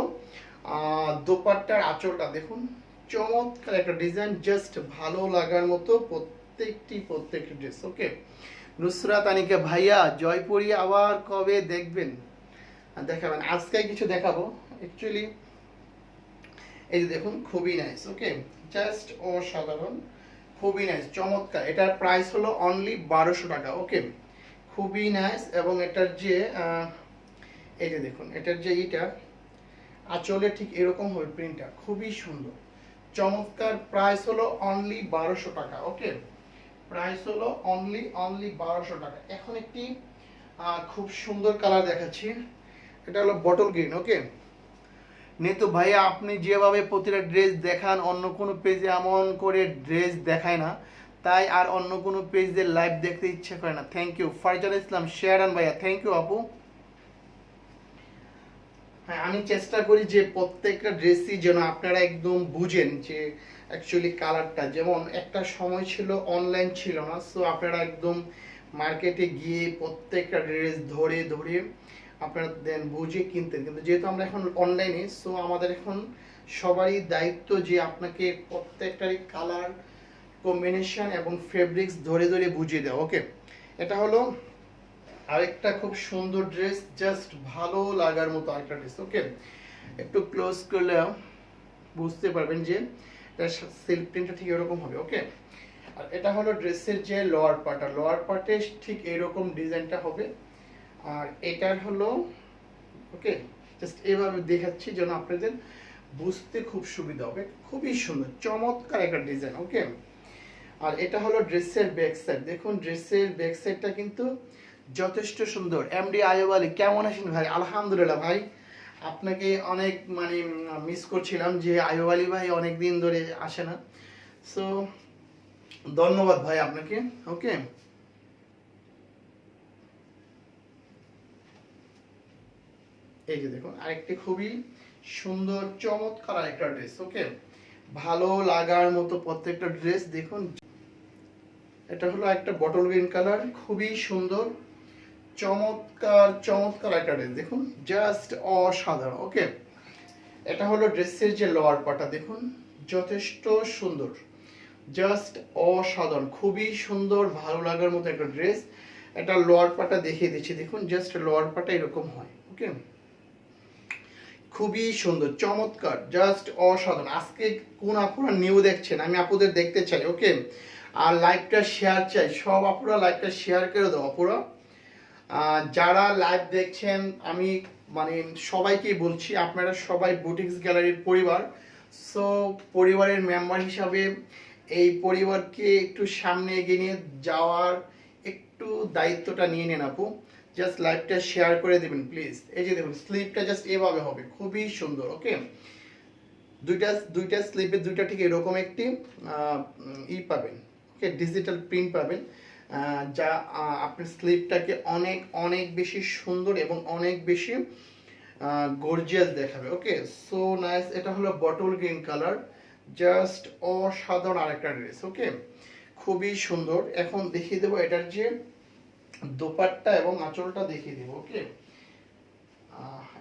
দোপাট্টার আঁচলটা দেখুন, চমৎকার একটা ডিজাইন, জাস্ট ভালো লাগার মতো প্রত্যেকটি ড্রেস, ওকে। নুসরাত আনিকা ভাইয়া, জয়পুরি আবার কবে দেখবেন, দেখাবেন? আজকে কিছু দেখাবো অ্যাকচুয়ালি। এই যে দেখুন, খুবই নাইস, ওকে, জাস্ট অসাধারণ, খুবই নাইস, চমৎকার। এটার প্রাইস হলো অনলি 1200 টাকা, ওকে, খুবই নাইস। এবং এটার যে এই যে দেখুন, এটার যে এটা আঁচলে ঠিক এরকম হবে প্রিন্টটা, খুবই সুন্দর, চমৎকার। প্রাইস হলো অনলি 1200 টাকা, ওকে, প্রাইস হলো অনলি 1200 টাকা। এখন একটি খুব সুন্দর কালার দেখাচ্ছি, এটা হলো বটল গ্রিন, ওকে। নেতু ভাইয়া, আপনি যেভাবে প্রতিটা ড্রেস দেখান, অন্য কোনো পেজে এমন করে ড্রেস দেখায় না, তাই আর অন্য কোনো পেজে লাইভ দেখতে ইচ্ছে করে না। থ্যাংক ইউ ফারজান ইসলাম শেয়ারান ভাইয়া, থ্যাংক ইউ আপু। হ্যাঁ, আমি চেষ্টা করি যে প্রত্যেকটা ড্রেসই যেন আপনারা একদম বুঝেন যে অ্যাকচুয়ালি কালারটা, যেমন একটা সময় ছিল অনলাইন ছিল না, সো আপনারা একদম মার্কেটে গিয়ে প্রত্যেকটা ড্রেস ধরে ধরে আপনারা দেন বুঝে কিনতেন, কিন্তু যেহেতু আমরা এখন অনলাইনে, সো আমাদের এখন সবারই দায়িত্ব যে আপনাকে প্রত্যেকটারই কালার কম্বিনেশন এবং ফেব্রিক্স ধরে ধরে বুঝিয়ে দেওয়া, ওকে। এটা হলো আরেকটা খুব সুন্দর ড্রেস, জাস্ট ভালো লাগার মতো আরেকটা ড্রেস, ওকে। একটু ক্লোজ করলে বুঝতে পারবেন যে সিল্ক প্রিন্টটা ঠিক এরকম হবে, ওকে। আর এটা হলো ড্রেসের যে লোয়ার পার্টটা, লোয়ার পার্টে ঠিক এরকম ডিজাইনটা হবে। আর এটার হলো, ওকে, জাস্ট এইভাবে দেখাচ্ছি যেন আপনাদের বুঝতে খুব সুবিধা হবে, খুবই সুন্দর চমৎকার একটা ডিজাইন, ওকে। আর এটা হলো ড্রেসের ব্যাক সাইড, দেখুন ড্রেসের ব্যাক সাইডটা কিন্তু যথেষ্ট সুন্দর। এমডি আয়ুব আলী, কেমন আছেন ভাই? আলহামদুলিল্লাহ ভাই, আপনাকে অনেক মানে মিস করছিলাম যে আয়ুব আলী ভাই অনেক দিন ধরে আসে না, সো ধন্যবাদ ভাই আপনাকে, ওকে। এই যে দেখুন, আরেকটি খুবই সুন্দর চমৎকার আরেকটা ড্রেস, ওকে, ভালো লাগার মতো প্রত্যেকটা ড্রেস দেখুন। এটা হলো একটা বটল গ্রিন কালার, খুবই সুন্দর, চমৎকার চমৎকার একটা ড্রেস দেখুন, জাস্ট অসাধারণ, ওকে। এটা হলো ড্রেসের যে লোয়ার পার্টটা দেখুন, যথেষ্ট সুন্দর, জাস্ট অসাধারণ, খুবই সুন্দর, ভালো লাগার মতো একটা ড্রেস। এটা লোয়ার পার্টটা দেখিয়ে দিচ্ছি, দেখুন জাস্ট লোয়ার পার্টটা এরকম হয়, ওকে, খুবই সুন্দর চমৎকার, জাস্ট অসাধারণ। আজকে কোন আপুরা নিউ দেখছেন, আমি আপুদের দেখতে চাই, ওকে। আর লাইভটা শেয়ার চাই, সব আপুরা লাইভটা শেয়ার করে দাও আপুরা। যারা লাইভ দেখছেন, আমি মানে সবাইকেই বলছি, আপনারা সবাই বুটিক্স গ্যালারির পরিবার, সো পরিবারের মেম্বার হিসাবে এই পরিবারকে একটু সামনে এগিয়ে নিয়ে যাওয়ার একটু দায়িত্বটা নিয়ে নেন আপু, জাস্ট লাইভটা শেয়ার করে দেবেন প্লিজ। এই যে দেখুন, স্লিপটা জাস্ট এভাবে হবে, খুবই সুন্দর, ওকে। দুইটা স্লিপে দুইটা ঠিক এরকম একটি ই পাবেন, ওকে, ডিজিটাল প্রিন্ট পাবেন, যা আপনার স্লিপটাকে অনেক অনেক বেশি সুন্দর এবং অনেক বেশি গর্জিয়াস দেখাবে, ওকে, সো নাইস। এটা হলো বটল গ্রিন কালার, জাস্ট অসাধারণ আরেকটা ড্রেস, ওকে, খুবই সুন্দর। এখন দেখিয়ে দেবো এটার যে দোপাট্টা এবং আঁচলটা দেখিয়ে দেবো, ওকে।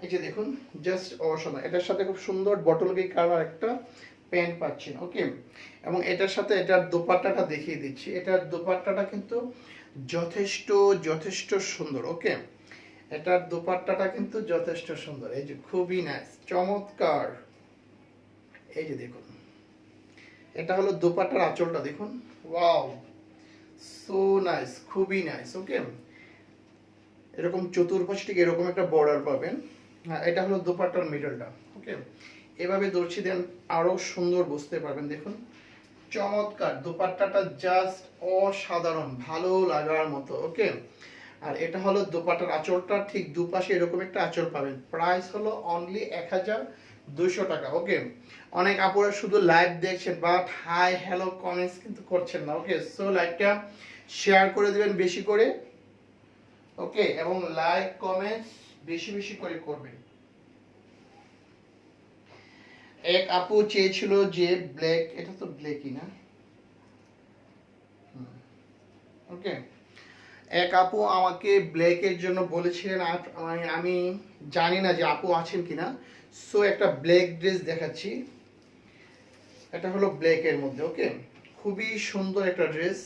এই যে দেখুন, জাস্ট অসাধারণ, এটার সাথে খুব সুন্দর বটল গ্রিন কালার একটা প্যান্ট পাচ্ছেন, ওকে। এবং এটার সাথে এটার দোপাট্টাটা দেখিয়ে দিচ্ছি, এটার দোপাট্টাটা কিন্তু যথেষ্ট যথেষ্ট সুন্দর, ওকে। এটার দোপাট্টাটা কিন্তু যথেষ্ট সুন্দর, এই যে খুবই নাইস চমৎকার। এই যে দেখুন, এটা হলো দোপাট্টার আঁচলটা দেখুন, ওয়াও, সো নাইস, খুবই নাইস, ওকে। এরকম চতুর্পাশে ঠিক এরকম একটা বর্ডার পাবেন। এটা হলো দোপাট্টার মিডলটা, ওকে। এভাবে দর্শি দেন আরো সুন্দর বুঝতে পারবেন, দেখুন চমৎকার, দোপাট্টাটা জাস্ট অসাধারণ, ভালো লাগার মতো, ওকে। আর এটা হলো দোপাট্টার আঁচলটা, ঠিক দুপাশে এরকম একটা আঁচল পাবেন। প্রাইস হলো অনলি 200 টাকা। ওকে, অনেক আপুরা শুধু লাইভ দেখছেন বাট হাই হ্যালো কমেন্টস কিন্তু করছেন না। ওকে, সো লাইভটা শেয়ার করে দিবেন বেশি করে। ওকে, এবং লাইক কমেন্টস বেশি বেশি করে করবেন। এক আপু চেয়েছিল যে ব্ল্যাক, এটা তো ব্ল্যাকই না। ওকে, এক আপু আমাকে ব্ল্যাকের জন্য বলেছিলেন, আমি জানি না যে আপু আছেন কিনা। সো একটা ব্ল্যাক ড্রেস দেখাচ্ছি, এটা হলো ব্ল্যাকের মধ্যে। ওকে, খুবই সুন্দর একটা ড্রেস,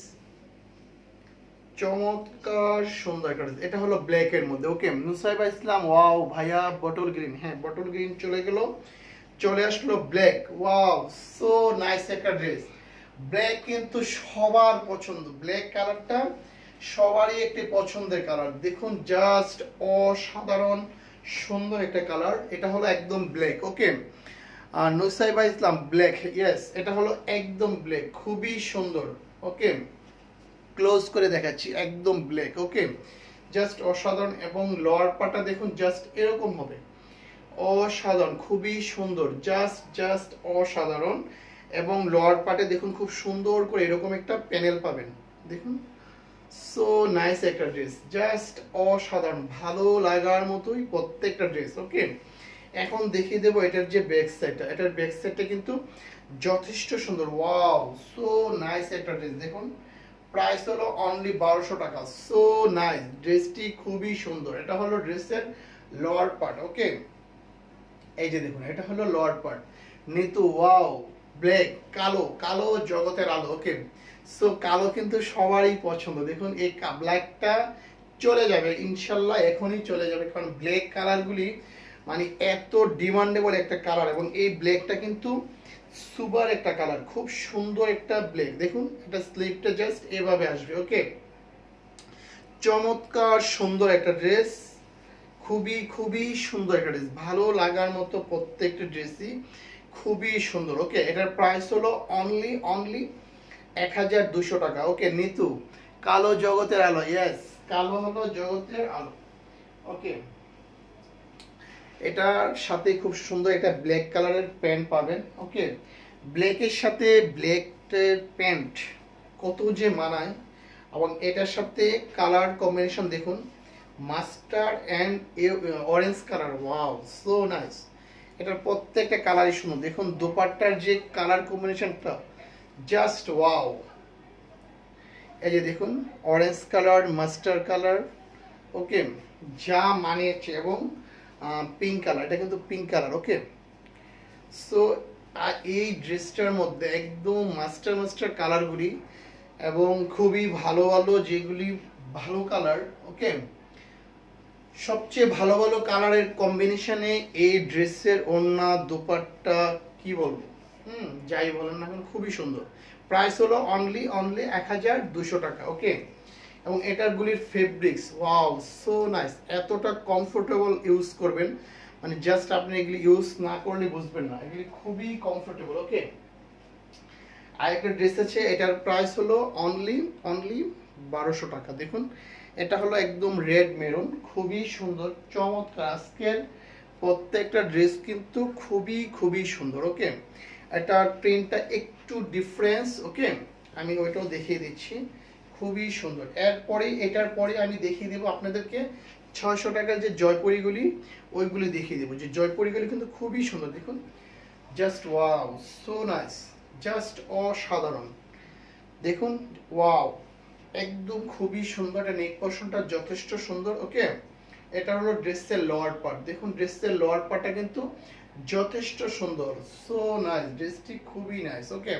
চমৎকার সুন্দর একটা ড্রেস, এটা হলো ব্ল্যাকের মধ্যে। ওকে, নুসাইবা ইসলাম, ওয়াও ভাইয়া বটল গ্রিন, হ্যাঁ বটল গ্রিন চলে গেল, চলে আসলো ব্ল্যাক। ওয়াও, সো নাইস একটা ড্রেস। ব্ল্যাক কিন্তু সবার পছন্দ, ব্ল্যাক কালারটা সবারই একটি পছন্দের কালার। দেখুন জাস্ট অসাধারণ সুন্দর একটা কালার, এটা হলো একদম ব্ল্যাক। ওকে, আর নুসাইবা ইসলাম ব্ল্যাক, ইয়েস এটা হলো একদম ব্ল্যাক, খুবই সুন্দর। ওকে, ক্লোজ করে দেখাচ্ছি, একদম ব্ল্যাক। ওকে, জাস্ট অসাধারণ। এবং লোয়ার পাটা দেখুন জাস্ট এরকম হবে, অসাধারণ, খুবই সুন্দর, জাস্ট জাস্ট অসাধারণ। এবং লোয়ার পার্টে দেখুন খুব সুন্দর করে এরকম একটা প্যানেল পাবেন, দেখুন সো নাইস একটা ড্রেস, জাস্ট অসাধারণ, ভালো লাগার মতোই প্রত্যেকটা ড্রেস। ওকে, এখন দেখিয়ে দেবো এটার যে ব্যাক সাইডটা, এটার ব্যাক সাইডটা কিন্তু যথেষ্ট সুন্দর। ওয়াও, সো নাইস একটা ড্রেস। দেখুন প্রাইস হলো অনলি 1200 টাকা। সো নাইস, ড্রেসটি খুবই সুন্দর। এটা হলো ড্রেসের লোয়ার পার্ট। ওকে, এই যে দেখুন এটা হলো lower part. Nitu wow, black, কালো, কালো জগতের আলো। ওকে, সো কালো কিন্তু সবারই পছন্দ। দেখুন এই ব্ল্যাকটা চলে যাবে ইনশাল্লাহ, এখনই চলে যাবে, কারণ ব্ল্যাক কালারগুলি মানে এত ডিমান্ডেবল একটা কালার। এবং এই ব্ল্যাকটা কিন্তু সুপার একটা কালার, খুব সুন্দর একটা ব্ল্যাক। দেখুন এটা স্লিপটা জাস্ট এভাবে আসবে। ওকে, চমৎকার সুন্দর একটা ড্রেস, খুবই খুবই সুন্দর একটা ড্রেস, ভালো লাগার মতো প্রত্যেকটা ড্রেসই খুবই সুন্দর। ওকে, এটার প্রাইস হলো অনলি অনলি 1200 টাকা। ওকে, নিতু কালো জগতের আলো, ইয়েস কালো হলো জগতের আলো। ওকে, এটার সাথে খুব সুন্দর একটা ব্ল্যাক কালারের প্যান্ট পাবেন। ওকে, ব্ল্যাকের সাথে ব্ল্যাকের প্যান্ট কত যে মানায়। এবং এটার সাথে কালার কম্বিনেশন দেখুন, mustard and orange colour, wow so nice. এটার প্রত্যেকটা কালারই সুন্দর। দেখুন দোপাট্টার যে কালার কম্বিনেশনটা জাস্ট ওয়াও। এই যে দেখুন অরেঞ্জ কালার, মাস্টার্ড কালার, ওকে যা মানিয়েছে। এবং পিঙ্ক কালার, এটা কিন্তু পিঙ্ক কালার। ওকে, সো এই ড্রেসটার মধ্যে একদম মাস্টার মাস্টার কালারগুলি এবং খুবই ভালো ভালো যেগুলি ভালো কালার। ওকে, সবচেয়ে ভালো ভালো কালারের কম্বিনেশনে এই ড্রেসের ওড়না দোপাট্টা কি বলবো, যাই বলেন না কেন খুবই সুন্দর। প্রাইস হলো অনলি অনলি 1200 টাকা। ওকে, এবং এটার গুলির ফেব্রিক্স ওয়াও সো নাইস, এতটা কমফোর্টেবল ইউজ করবেন, মানে জাস্ট আপনি এগুলি ইউজ না করলে বুঝবেন না, এগুলি খুবই কমফোর্টেবল। ওকে, আরেকটা ড্রেস আছে, এটার প্রাইস হলো অনলি অনলি 1200 টাকা। দেখুন এটা হলো একদম রেড মেরুন, খুবই সুন্দর, চমৎকার। আজকের প্রত্যেকটা ড্রেস কিন্তু খুবই খুবই সুন্দর। ওকে, এটা প্রিন্টটা একটু ডিফারেন্স। ওকে, আমি ওইটাও দেখিয়ে দিচ্ছি, খুবই সুন্দর। এরপরে এটার পরে আমি দেখিয়ে দেবো আপনাদেরকে 600 টাকার যে জয়পুরিগুলি, ওইগুলি দেখিয়ে দেবো। যে জয়পুরিগুলি কিন্তু খুবই সুন্দর। দেখুন just wow so nice, just অসাধারণ। দেখুন ওয়াও, একদম খুবই সুন্দর, এটা নেক পোরশনটা যথেষ্ট সুন্দর। ওকে, এটা হলো ড্রেসের লোয়ার পার্ট। দেখুন ড্রেসের লোয়ার পার্টটা কিন্তু যথেষ্ট সুন্দর, সো নাইস, ড্রেসটি খুবই নাইস। ওকে,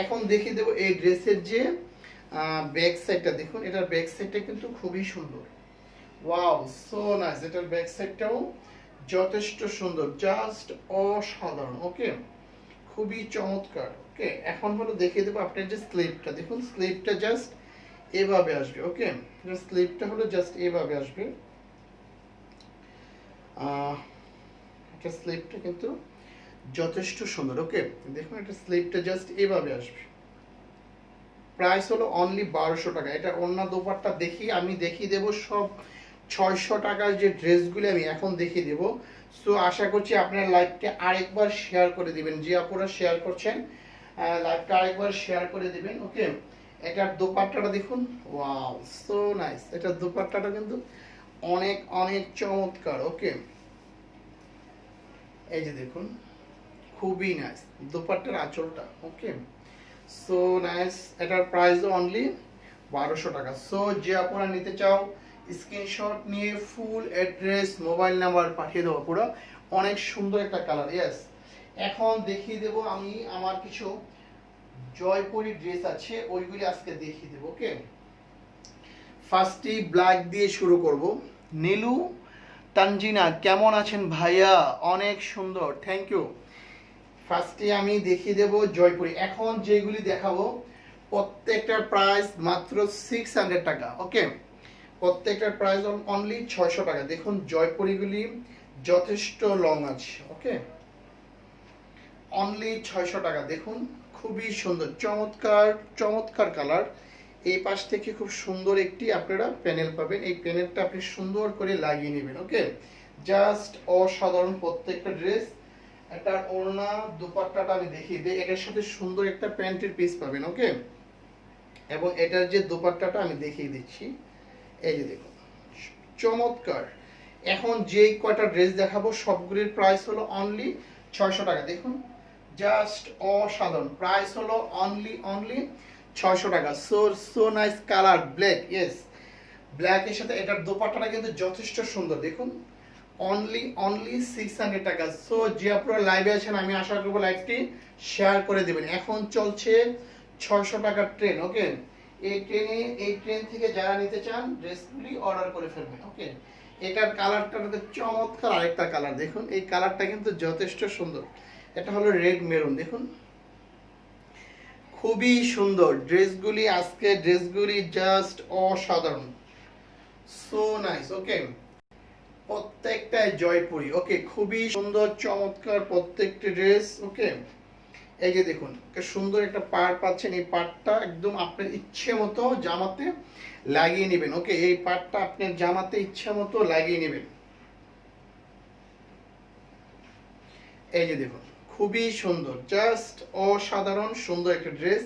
এখন দেখিয়ে দেবো এই ড্রেসের যে ব্যাক সাইডটা। দেখুন এটার ব্যাক সাইডটা কিন্তু খুবই সুন্দর, ওয়াও সো নাইস। এটার ব্যাক সাইডটাও যথেষ্ট সুন্দর, জাস্ট অসাধারণ। ওকে, খুবই চমৎকার। ওকে, এখন হলো দেখিয়ে দেবো আপনার যে স্লিপটা। দেখুন স্লিপটা জাস্ট এভাবে আসবে। ওকে, স্লিপটা হলো জাস্ট এভাবে আসবে। এটা স্লিপটা কিন্তু যথেষ্ট সুন্দর। ওকে, দেখুন এটা স্লিপটা জাস্ট এভাবে আসবে। প্রাইস হলো অনলি 1200 টাকা। এটা অন্য দোপাট্টা দেখি, আমি দেখিয়ে দেবো সব 600 টাকার যে ড্রেসগুলি আমি এখন দেখিয়ে দেবো সো আশা করছি আপনারা লাইভটা আরেকবার শেয়ার করে দিবেন, যে আপুরা শেয়ার করছেন লাইভটা আরেকবার শেয়ার করে দিবেন। ওকে, এটার দোপাট্টাটা দেখুন, ওয়াও সো নাইস। এটার দোপাট্টাটা কিন্তু অনেক অনেক চমৎকার। ওকে, এই যে দেখুন, খুবই নাইস দোপাট্টার আঁচলটা। ওকে, সো নাইস। এটার প্রাইস অনলি 1200 টাকা। সো যে আপনারা নিতে চাও স্ক্রিনশট নিয়ে ফুল অ্যাড্রেস মোবাইল নাম্বার পাঠিয়ে দেবো। পুরো অনেক সুন্দর একটা কালার। ইয়েস, এখন দেখিয়ে দেব আমি আমার কিছু জয়পুরি ড্রেস আছে, ওইগুলি আজকে দেখিয়ে দেবো। ওকে, ফার্স্টই ব্ল্যাক দিয়ে শুরু করব। নীলু তানজিনা কেমন আছেন ভাইয়া? অনেক সুন্দর, থ্যাংক ইউ। ফার্স্টে আমি দেখিয়ে দেব জয়পুরি। এখন যেগুলি দেখাবো প্রত্যেকটার প্রাইস মাত্র 600 টাকা। ওকে, প্রত্যেকটার প্রাইস অনলি 600 টাকা। দেখুন জয়পুরিগুলি যথেষ্ট লং আছে। ওকে, অনলি 600 টাকা। দেখুন খুবই সুন্দর, চমৎকার চমৎকার কালার। এই পাশ থেকে খুব সুন্দর একটি আপনারা প্যানেল পাবেন, এই প্যানেলটা আপনি সুন্দর করে লাগিয়ে নেবেন। ওকে, জাস্ট অসাধারণ প্রত্যেকটা ড্রেস। এটার ওড়না দুপাট্টাটা আমি দেখিয়ে দিই, এটার সাথে সুন্দর একটা প্যান্টের পিস পাবেন। ওকে, এবং এটার যে দুপাট্টাটা আমি দেখিয়ে দিচ্ছি, এই যে দেখুন চমৎকার। এখন যেই কয়টা ড্রেস দেখাবো সবগুলির প্রাইস হলো অনলি 600 টাকা। দেখুন জাস্ট অসাধারণ, প্রাইস হলো অনলি অনলি 600 টাকা। So so nice colour black. Yes, ব্ল্যাকের সাথে এটার দোপাট্টাটা কিন্তু যথেষ্ট সুন্দর। দেখুন অনলি অনলি 600 টাকা। সো যে আপনারা লাইভে আছেন আমি আশা করবো লাইভটি শেয়ার করে দেবেন। এখন চলছে 600 টাকার ট্রেন। ওকে, এই ট্রেন থেকে যারা নিতে চান ড্রেসগুলি অর্ডার করে ফেলবেন। ওকে, এটার কালারটা চমৎকার। আরেকটা কালার দেখুন, এই কালারটা কিন্তু যথেষ্ট সুন্দর। এটা হলো রেড মেরুন। দেখুন খুবই সুন্দর ড্রেসগুলি, আজকে ড্রেসগুলি জাস্ট অসাধারণ, সো নাইস। ওকে, প্রত্যেকটাই জয়পুরি। ওকে, খুবই সুন্দর চমৎকার প্রত্যেকটি ড্রেস। ওকে, এই যে দেখুন সুন্দর একটা পাড় পাচ্ছেন, এই পাড়টা একদম আপনার ইচ্ছে মতো জামাতে লাগিয়ে নেবেন। ওকে, এই পাড়টা আপনার জামাতে ইচ্ছে মতো লাগিয়ে নেবেন। এই যে দেখুন খুবই সুন্দর, জাস্ট অসাধারণ সুন্দর একটা ড্রেস।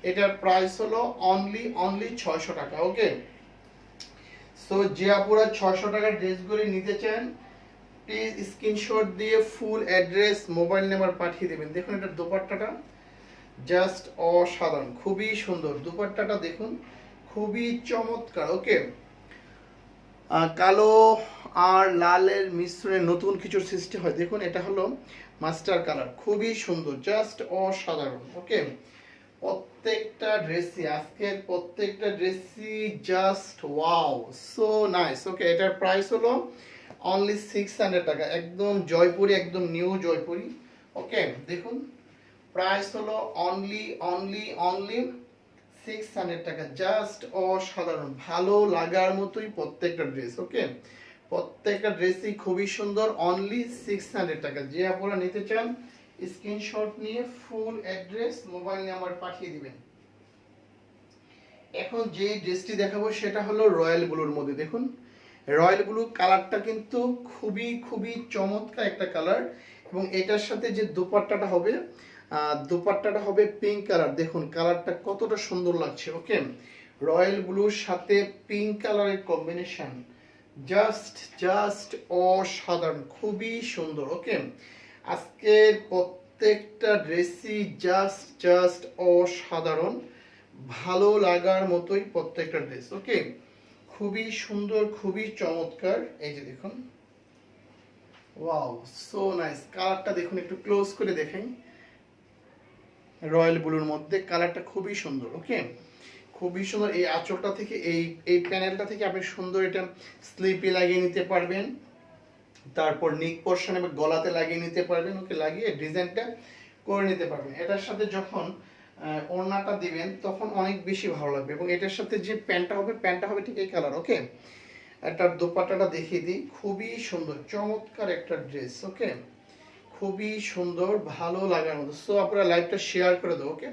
এটার প্রাইস হলো অনলি অনলি 600 টাকা। ওকে, সো যে আপুরা 600 টাকার ড্রেসগুলি নিতে চান প্লিজ স্ক্রিনশট দিয়ে ফুল অ্যাড্রেস মোবাইল নাম্বার পাঠিয়ে দেবেন। দেখুন এটার দোপাট্টাটা জাস্ট অসাধারণ, খুবই সুন্দর দোপাট্টাটা দেখুন, খুবই চমৎকার। ওকে, কালো আর লালের মিশ্রণে নতুন কিছু সৃষ্টি হয়। দেখুন এটা হলো মাস্টার কালার, খুবই সুন্দর, জাস্ট অসাধারণ। ওকে, প্রত্যেকটা ড্রেসই আজকের প্রত্যেকটা ড্রেসই জাস্ট ওয়াও, সো নাইস। ওকে, এটার প্রাইস হলো অনলি 600 টাকা, একদম জয়পুরি, একদম নিউ জয়পুরি। ওকে, দেখুন প্রাইস হলো অনলি অনলি অনলি 600 টাকা, জাস্ট অসাধারণ, ভালো লাগার মতোই প্রত্যেকটা ড্রেস। ওকে, প্রত্যেকটা ড্রেসই খুবই সুন্দর, অনলি 600 টাকা। যে আপনারা নিতে চান স্ক্রিনশট নিয়ে ফুল অ্যাড্রেস মোবাইল নাম্বার পাঠিয়ে দিবেন। এখন যে ড্রেসটি দেখাবো সেটা হলো রয়্যাল ব্লুর মধ্যে। দেখুন রয়্যাল ব্লু কালারটা কিন্তু খুবই খুবই চমৎকার একটা কালার, এবং এটার সাথে যে দোপাট্টাটা হবে দোপাট্টাটা হবে পিঙ্ক কালার। দেখুন কালারটা কতটা সুন্দর লাগছে। ওকে, রয়্যাল ব্লুর সাথে পিঙ্ক কালারের কম্বিনেশন জাস্ট জাস্ট অসাধারণ, খুবই সুন্দর। ওকে, আজকের প্রত্যেকটা ড্রেসই জাস্ট জাস্ট অসাধারণ, ভালো লাগার মতোই প্রত্যেকটা ড্রেস। ওকে, খুবই সুন্দর, খুবই চমৎকার। এই যে দেখুন ওয়াও, সো নাইস। কালারটা দেখুন, একটু ক্লোজ করে দেখেন, রয়্যাল ব্লুর মধ্যে কালারটা খুবই সুন্দর। ওকে, খুবই সুন্দর। এই আঁচলটা থেকে এই প্যানেলটা থেকে আপনি সুন্দর এটা স্লিপে লাগিয়ে নিতে পারবেন, তারপর নেক পোর্শন এবং গলাতে লাগিয়ে নিতে পারবেন। ওকে, লাগিয়ে ডিজাইনটা করে নিতে পারবেন। এটার সাথে যখন ওড়নাটা দিবেন তখন অনেক বেশি ভালো লাগবে, এবং এটার সাথে যে প্যান্টটা হবে ঠিক এই কালার। ওকে, এটার দোপাট্টাটা দেখিয়ে দিই, খুবই সুন্দর চমৎকার একটা ড্রেস। ওকে, খুবই সুন্দর, ভালো লাগার মতো। সো আপনারা লাইভটা শেয়ার করে দেবো। ওকে,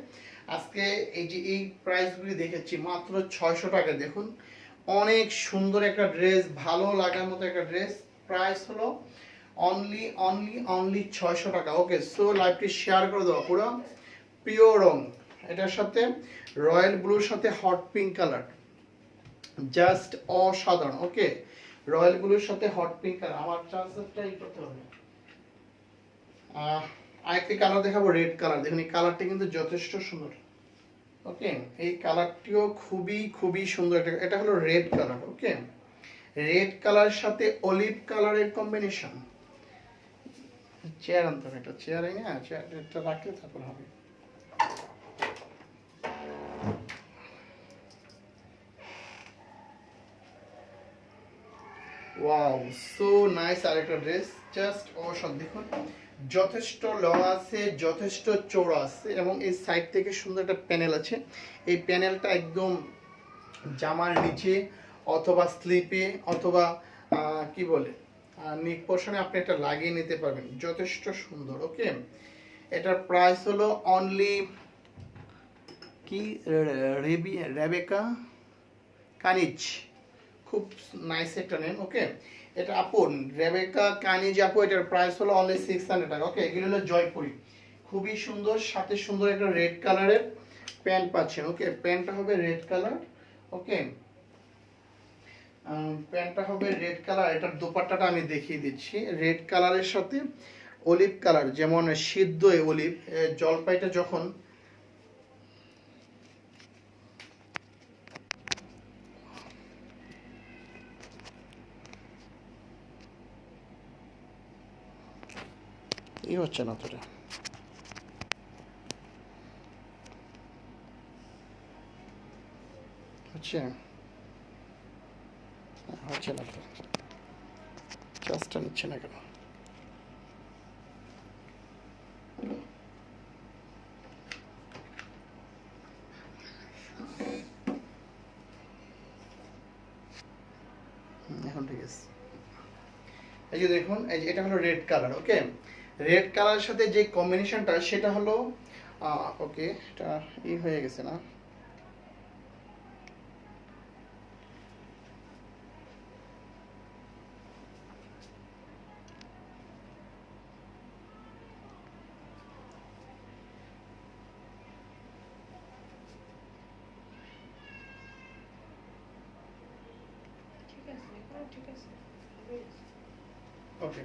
আজকে এই যে এই প্রাইসগুলি দেখেছি মাত্র 600 টাকা। দেখুন অনেক সুন্দর একটা ড্রেস, ভালো লাগার মতো একটা ড্রেস, প্রাইস হলো অনলি 600 টাকা। ওকে, সো লাইভটি শেয়ার করে দেওয়া পুরো পিওর রং, এটার সাথে রয়্যাল ব্লুর সাথে হট পিঙ্ক কালার, জাস্ট অসাধারণ। ওকে, রয়্যাল ব্লুর সাথে হট পিঙ্ক কালার। আমার চার্জারটাই করতে হবে। আরেকটি কালার দেখাবো, রেড কালার। দেখুন এই কালারটা কিন্তু যথেষ্ট সুন্দর। ওকে, এই কালারটিও খুবই খুবই সুন্দর। এটা হলো রেড কালার। ওকে, রেড কালার সাথে অলিভ কালারের কম্বিনেশন। চেয়ার আনতে হবে, একটা চেয়ার এই না, চেয়ারটা রাখলে তারপর হবে। Wow, so nice. আরেকটা ড্রেস জাস্ট অসাধারণ। দেখুন যথেষ্ট লং আছে, যথেষ্ট চওড়া আছে, এবং এই সাইড থেকে সুন্দর একটা প্যানেল আছে। এই প্যানেলটা একদম জামার নিচে অথবা স্লিপে অথবা কি বলে নিক পোর্শনে আপনি এটা লাগিয়ে নিতে পারবেন, যথেষ্ট সুন্দর। ওকে, এটার প্রাইস হলো অনলি কি রেবেকা কানিজ, খুব নাইস একটা নেম। ওকে, এটা আপন রেবেকা কানিজ আপু, এটার প্রাইস হলো অনলি 600 টাকা। ওকে, এগুলো হলো জয়পুরি, খুবই সুন্দর, সাথে সুন্দর একটা রেড কালারের প্যান্ট পাচ্ছেন। ওকে, প্যান্টটা হবে রেড কালার। ওকে, প্যান্টটা হবে রেড কালার। এটার দোপাট্টাটা আমি দেখিয়ে দিচ্ছি, রেড কালারের সাথে অলিভ কালার, যেমন সিদ্ধ অলিভ, জলপাইটা যখন ই হচ্ছে না তোরা, হচ্ছে হচ্ছে না তো, চার্জটা নিচ্ছে না কেন? এখন ঠিক আছে। এই যে দেখুন, এই যে এটা হলো রেড কালার। ওকে, রেড কালারের সাথে যে কম্বিনেশনটা সেটা হলো ওকে, এটা ই হয়ে গেছে না, ওকে,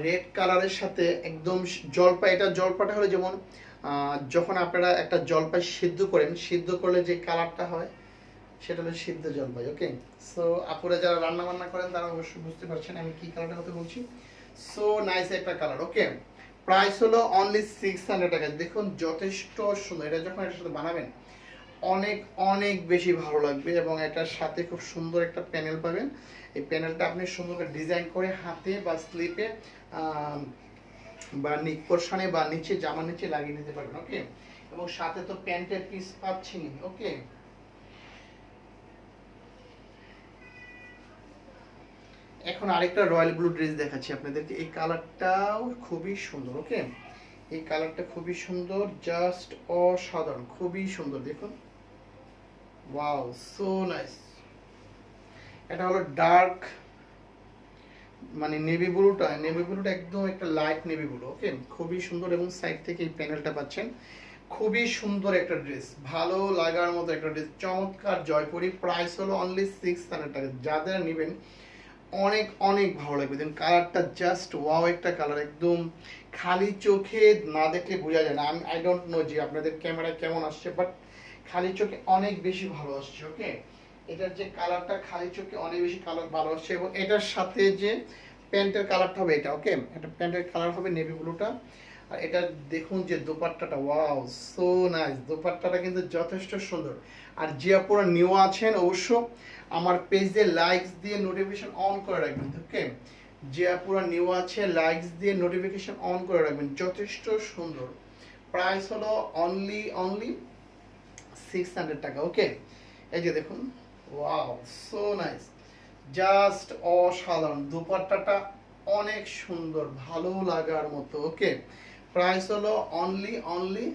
রেড কালারের সাথে একদম জলপাই, এটা জলপাটা হলো যেমন যখন আপনারা একটা জলপাই সিদ্ধ করেন, সিদ্ধ করলে যে কালারটা হয় সেটা হলো সিদ্ধ জলপাই। ওকে, সো আপুরা যারা রান্না বান্না করেন তারা অবশ্যই বুঝতে পারছেন আমি কি কালারটার কথা বলছি। সো নাইস একটা কালার। ওকে, প্রাইস হলো অনলি 600 টাকা। দেখুন যথেষ্ট সুন্দর, এটা যখন এটার সাথে বানাবেন অনেক অনেক বেশি ভালো লাগবে, এবং এটার সাথে খুব সুন্দর একটা প্যানেল পাবেন। এই প্যানেলটা আপনি সুন্দর করে ডিজাইন করে হাতে বা স্লিপে বা নিক পোর্শনে বা নিচে জামার নিচে লাগিয়ে নিতে পারবেন। ওকে, এবং সাথে তো প্যান্টের পিস পাচ্ছেন। ওকে, এখন আরেকটা রয়্যাল ব্লু ড্রেস দেখাচ্ছি আপনাদেরকে। এই কালারটাও খুবই সুন্দর। ওকে, এই কালারটা খুবই সুন্দর, জাস্ট অসাধারণ, খুবই সুন্দর। দেখুন, ওয়াও, সো নাইস। এটা হলো ডার্ক মানে নেভি ব্লুটা একদম একটা লাইট নেভি ব্লু। ওকে, খুবই সুন্দর, এবং সাইড থেকে এই প্যানেলটা পাচ্ছেন। খুবই সুন্দর একটা ড্রেস, ভালো লাগার মতো একটা ড্রেস, চমৎকার জয়পুরি। প্রাইস হলো অনলি 600 টাকা। যাদের নেবেন অনেক অনেক ভালো লাগবে। দেন কালারটা জাস্ট ওয়াও একটা কালার, একদম খালি চোখে না দেখলে বোঝা যায় না। আমি আই ডোন্ট নো যে আপনাদের ক্যামেরায় কেমন আসছে, বাট খালি চোখে অনেক বেশি ভালো আসছে। ওকে, এটার যে কালারটা খালি চোখে অনেক বেশি কালার ভালো আসছে, এবং এটার সাথে যে প্যান্টের কালারটা হবে এটা। ওকে, এটা প্যান্টের কালার হবে নেভি ব্লুটা। আর এটা দেখুন যে দোপাট্টাটা, ওয়াও, সো নাইস। দোপাট্টাটা কিন্তু যথেষ্ট সুন্দর। আর যে আপনারা নিউ আছেন অবশ্য আমার পেজে লাইকস দিয়ে নোটিফিকেশন অন করে রাখবেন। ওকে, যে আপুরা নিউ আছে লাইকস দিয়ে নোটিফিকেশন অন করে রাখবেন, যথেষ্ট সুন্দর। প্রাইস হলো অনলি 600 টাকা। ওকে, এই যে দেখুন, ওয়াও, সো নাইস, জাস্ট অসাধারণ। দুপাট্টাটা অনেক সুন্দর, ভালো লাগার মতো। ওকে, প্রাইস হলো অনলি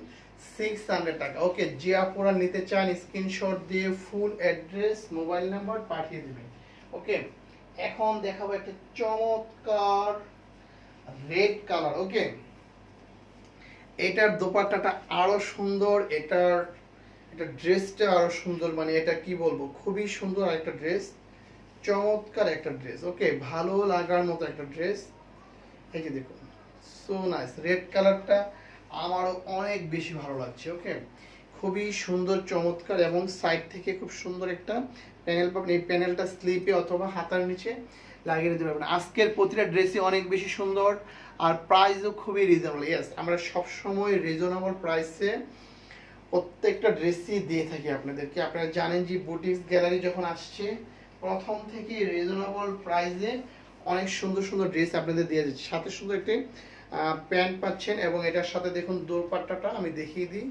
600 টাকা। ওকে, যে আপনারা নিতে চান স্ক্রিনশট দিয়ে ফুল অ্যাড্রেস মোবাইল নাম্বার পাঠিয়ে দেবেন। ওকে, এখন দেখাবো একটা চমৎকার রেড কালার। ওকে, এটার দোপাট্টাটা আরো সুন্দর, এটার এটা ড্রেসটা আরো সুন্দর, মানে এটা কি বলবো, খুবই সুন্দর একটা ড্রেস, চমৎকার একটা ড্রেস। ওকে, ভালো লাগার মতো একটা ড্রেস। এই যে দেখুন, সো নাইস, রেড কালারটা আমারও অনেক বেশি ভালো লাগছে। ওকে, খুবই সুন্দর চমৎকার, এবং সাইড থেকে খুব সুন্দর একটা প্যানেল পাবেন। এই প্যানেলটা স্লিপে অথবা হাতার নিচে লাগিয়ে নিতে পারবেন। আজকের প্রতিটা ড্রেসই অনেক বেশি সুন্দর, আর প্রাইসও খুবই রিজনেবল। ইয়েস, আমরা সবসময় রিজনেবল প্রাইসে প্রত্যেকটা ড্রেসই দিয়ে থাকি আপনাদেরকে। আপনারা জানেন যে বুটিক্স গ্যালারি যখন আসছে, প্রথম থেকে রিজনেবল প্রাইসে অনেক সুন্দর সুন্দর ড্রেস আপনাদের দিয়ে যাচ্ছে, সাথে সুন্দর একটি প্যান্ট পাচ্ছেন, এবং এটার সাথে দেখুন দোপাট্টাটা আমি দেখিয়ে দিই,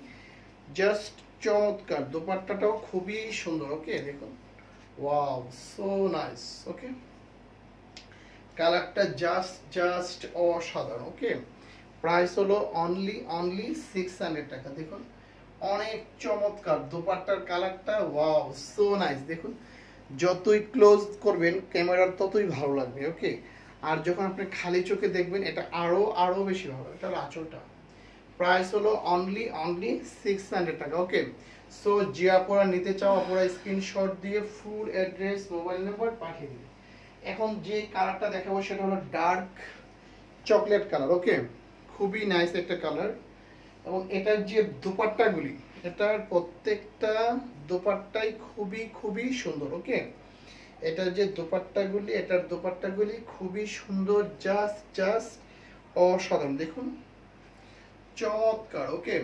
জাস্ট চমৎকার, দোপাট্টাটাও খুবই সুন্দর। ওকে দেখুন, ওয়াও, সো নাইস। ওকে, কালারটা জাস্ট জাস্ট অসাধারণ। ওকে, প্রাইস হলো অনলি 600 টাকা। দেখুন অনেক চমৎকার দোপাট্টার কালারটা, ওয়াও, সো নাইস। দেখুন যতই ক্লোজ করবেন ক্যামেরার ততই ভালো লাগবে। ওকে, আর যখন আপনি খালি চোখে দেখবেন এটা আরো বেশি ভালো। এটা আঁচলটা, প্রাইস হলো অনলি 600 টাকা। ওকে, সো যে আপনারা নিতে চাও আপনারা স্ক্রিনশট দিয়ে ফুল অ্যাড্রেস মোবাইল নাম্বার পাঠিয়ে দিন। এখন যে কালারটা দেখাবো সেটা হলো ডার্ক চকলেট কালার। ওকে, খুবই নাইস একটা কালার, এবং এটার যে দোপাট্টাগুলি, এটার প্রত্যেকটা দোপাট্টাই খুবই সুন্দর। ওকে, এটার যে দোপাট্টাগুলি, এটার দোপাট্টাগুলি খুবই সুন্দর, জাস্ট অসাধারণ। দেখুন চমৎকার। ওকে,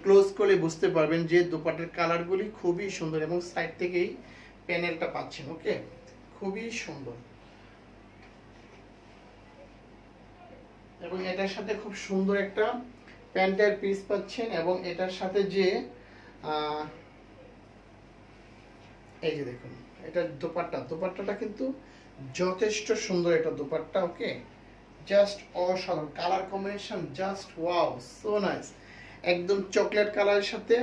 ক্লোজ করলে বুঝতে পারবেন যে দোপাট্টার কালারগুলি খুবই সুন্দর, এবং সাইড থেকেই প্যানেলটা পাচ্ছেন। ওকে, খুবই সুন্দর, এবং এটার সাথে খুব সুন্দর একটা প্যান্টের পিস পাচ্ছেন, এবং এটার সাথে যে এই যে দেখুন এটার দোপাট্টাটা কিন্তু যথেষ্ট সুন্দর একটা দোপাট্টা। ওকে, জাস্ট অসাধারণ colour combination, just wow, so nice. একদম চকলেট কালারের সাথে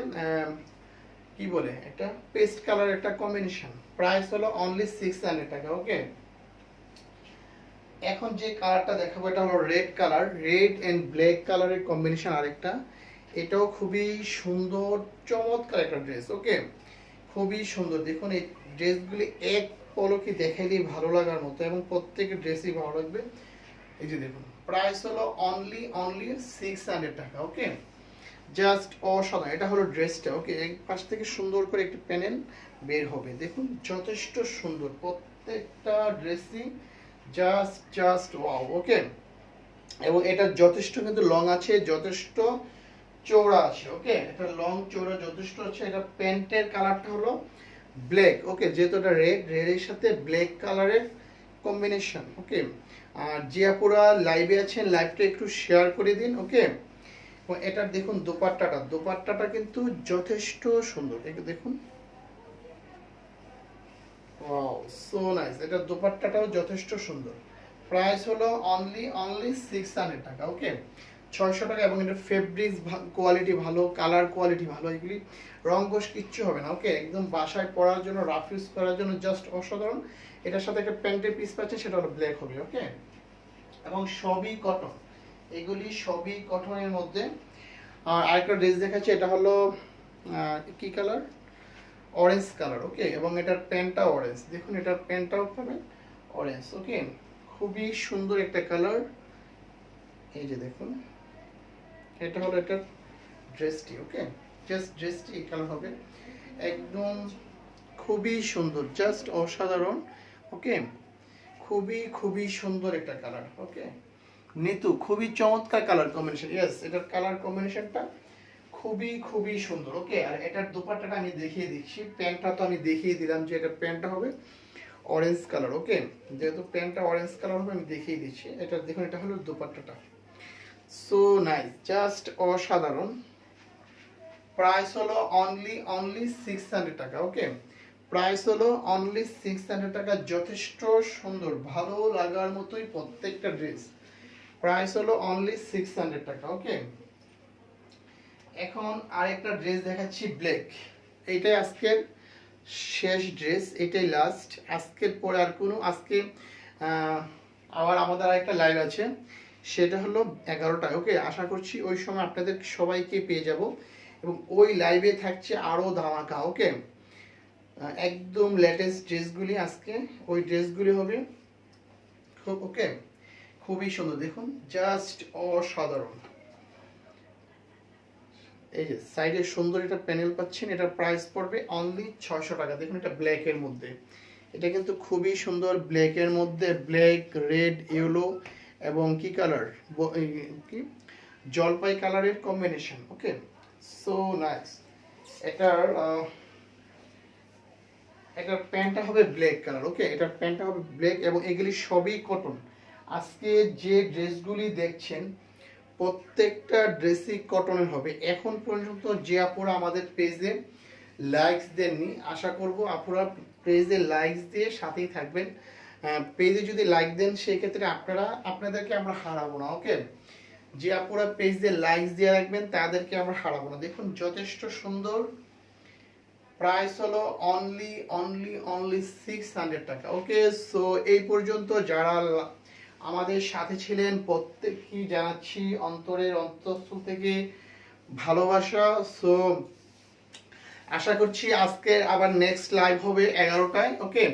কি বলে একটা পেস্ট কালার একটা কম্বিনেশন। প্রাইস হলো অনলি 600 টাকা। ওকে, এখন যে কালারটা দেখাবো এটা হলো red colour, red and black কালারের কম্বিনেশন আরেকটা। এটাও খুবই সুন্দর চমৎকার একটা ড্রেস। ওকে, খুবই সুন্দর। দেখুন এই ড্রেসগুলি এক পলকে দেখাইলেই ভালো লাগার মতো, এবং প্রত্যেকের ড্রেসই ভালো লাগবে। এই যে দেখুন, প্রাইস হলো অনলি 600 টাকা। ওকে, জাস্ট অসাধারণ। এটা হলো ড্রেসটা। ওকে, এক পাশ থেকে সুন্দর করে একটি প্যানেল বের হবে। দেখুন যথেষ্ট সুন্দর প্রত্যেকটা ড্রেসই, জাস্ট ওয়াও। ওকে, এবং এটা যথেষ্ট কিন্তু লং আছে, যথেষ্ট চওড়া আছে। ওকে, এটা লং চওড়া যথেষ্ট আছে। এটা প্যান্টের কালারটা হলো ব্ল্যাক। ওকে, যেহেতু এটা রেডের সাথে ব্ল্যাক কালারের কম্বিনেশন। ওকে, আর যে আপুরা লাইভে আছেন লাইভটা একটু শেয়ার করে দিন। ওকে, এটার দেখুন দোপাট্টাটা কিন্তু যথেষ্ট সুন্দর। একটু দেখুন, ওয়াও, সো নাইস। এটা দোপাট্টাটাও যথেষ্ট সুন্দর। প্রাইস হলো অনলি 600 টাকা। ওকে, 600 টাকা, এবং এটা ফেব্রিক্স কোয়ালিটি ভালো, কালার কোয়ালিটি ভালো, এগুলি রং কোশ কিচ্ছু হবে না। ওকে, একদম বাসায় পরার জন্য, রাফ ইউজ করার জন্য জাস্ট অসাধারণ। এটার সাথে একটা প্যান্টের পিস পাচ্ছে, সেটা হলো ব্ল্যাক হবে। ওকে, এবং সবই কটন, এগুলি সবই কটনের মধ্যে। আর আরেকটা ড্রেস দেখাচ্ছি, এটা হলো কি কালার, অরেঞ্জ কালার। ওকে, এবং এটার প্যান্টটা অরেঞ্জ। দেখুন এটার প্যান্টটাও পাবেন অরেঞ্জ। ওকে, খুবই সুন্দর একটা কালার। এই যে দেখুন, এটা হলো এটার ড্রেসটি। ওকে, জাস্ট ড্রেসটি এই কালার হবে, একদম খুবই সুন্দর, জাস্ট অসাধারণ। ওকে, খুবই সুন্দর একটা কালার। ওকে, নিতু খুবই চমৎকার কালার কম্বিনেশন। ইয়েস, এটার কালার কম্বিনেশনটা খুবই সুন্দর। ওকে, আর এটার দোপাট্টাটা আমি দেখিয়ে দিচ্ছি, প্যান্টটা তো আমি দেখিয়ে দিলাম যে এটার প্যান্টটা হবে অরেঞ্জ কালার। ওকে, যেহেতু প্যান্টটা অরেঞ্জ কালার হবে আমি দেখিয়ে দিচ্ছি। এটা দেখুন, এটা হলো দোপাট্টাটা, সো নাইস, জাস্ট অসাধারণ। প্রাইস হলো অনলি 600 টাকা। ওকে, প্রাইস হলো অনলি 600 টাকা, যথেষ্ট সুন্দর, ভালো লাগার মতোই প্রত্যেকটা ড্রেস। প্রাইস হলো অনলি 600 টাকা। ওকে, এখন আরেকটা ড্রেস দেখাচ্ছি ব্ল্যাক। এইটাই আজকের শেষ ড্রেস, এটাই লাস্ট। আজকের পরে আর কোনো, আজকে আবার আমাদের একটা লাইভ আছে, সেটা হলো 11টায়। ওকে, আশা করছি ওই সময় আপনাদের সবাইকে পেয়ে যাব এবং ওই লাইভে থাকছে আরও ধামাকা। ওকে, একদম লেটেস্ট ড্রেসগুলি আজকে, ওই ড্রেসগুলি হবে খুব, ওকে, খুবই সুন্দর। দেখুন, জাস্ট অসাধারণ। এই যে সাইডে সুন্দর এটা প্যানেল পাচ্ছেন, এটার প্রাইস পড়বে অনলি 600 টাকা। দেখুন, এটা ব্ল্যাকের মধ্যে, এটা কিন্তু খুবই সুন্দর, ব্ল্যাকের মধ্যে ব্ল্যাক, রেড, ইয়েলো এবং কি কালার, কি জলপাই কালারের কম্বিনেশন। ওকে, সো নাইস। এটার এটার প্যান্টটা হবে ব্ল্যাক কালার। ওকে, এটার প্যান্টটা হবে ব্ল্যাক এবং এগুলি সবই কটন। আজকে যে ড্রেসগুলি দেখছেন প্রত্যেকটা ড্রেসই কটনের হবে। এখন পর্যন্ত যে আপুরা আমাদের পেজে লাইকস দেননি, আশা করব আপুরা পেজে লাইকস দিয়ে সাথেই থাকবেন। পেজে যদি লাইক দেন সেই ক্ষেত্রে আপনাদেরকে আমরা হারাবো না। ওকে, যে আপুরা পেজে লাইকস দিয়ে রাখবেন তাদেরকে আমরা হারাবো না। দেখুন, যথেষ্ট সুন্দর। প্রাইস হলো অনলি অনলি অনলি 600 টাকা। ওকে, সো এই পর্যন্ত যারা আমাদের সাথে ছিলেন প্রত্যেককেই জানাচ্ছি অন্তরের অন্তঃস্থল থেকে ভালোবাসা। সো আশা করছি আজকে আবার নেক্সট লাইভ হবে 11টায়। ওকে,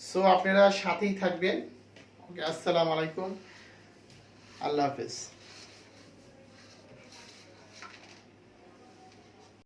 সো আপনারা সাথেই থাকবেন। ওকে, আসসালামু আলাইকুম, আল্লাহ হাফেজ।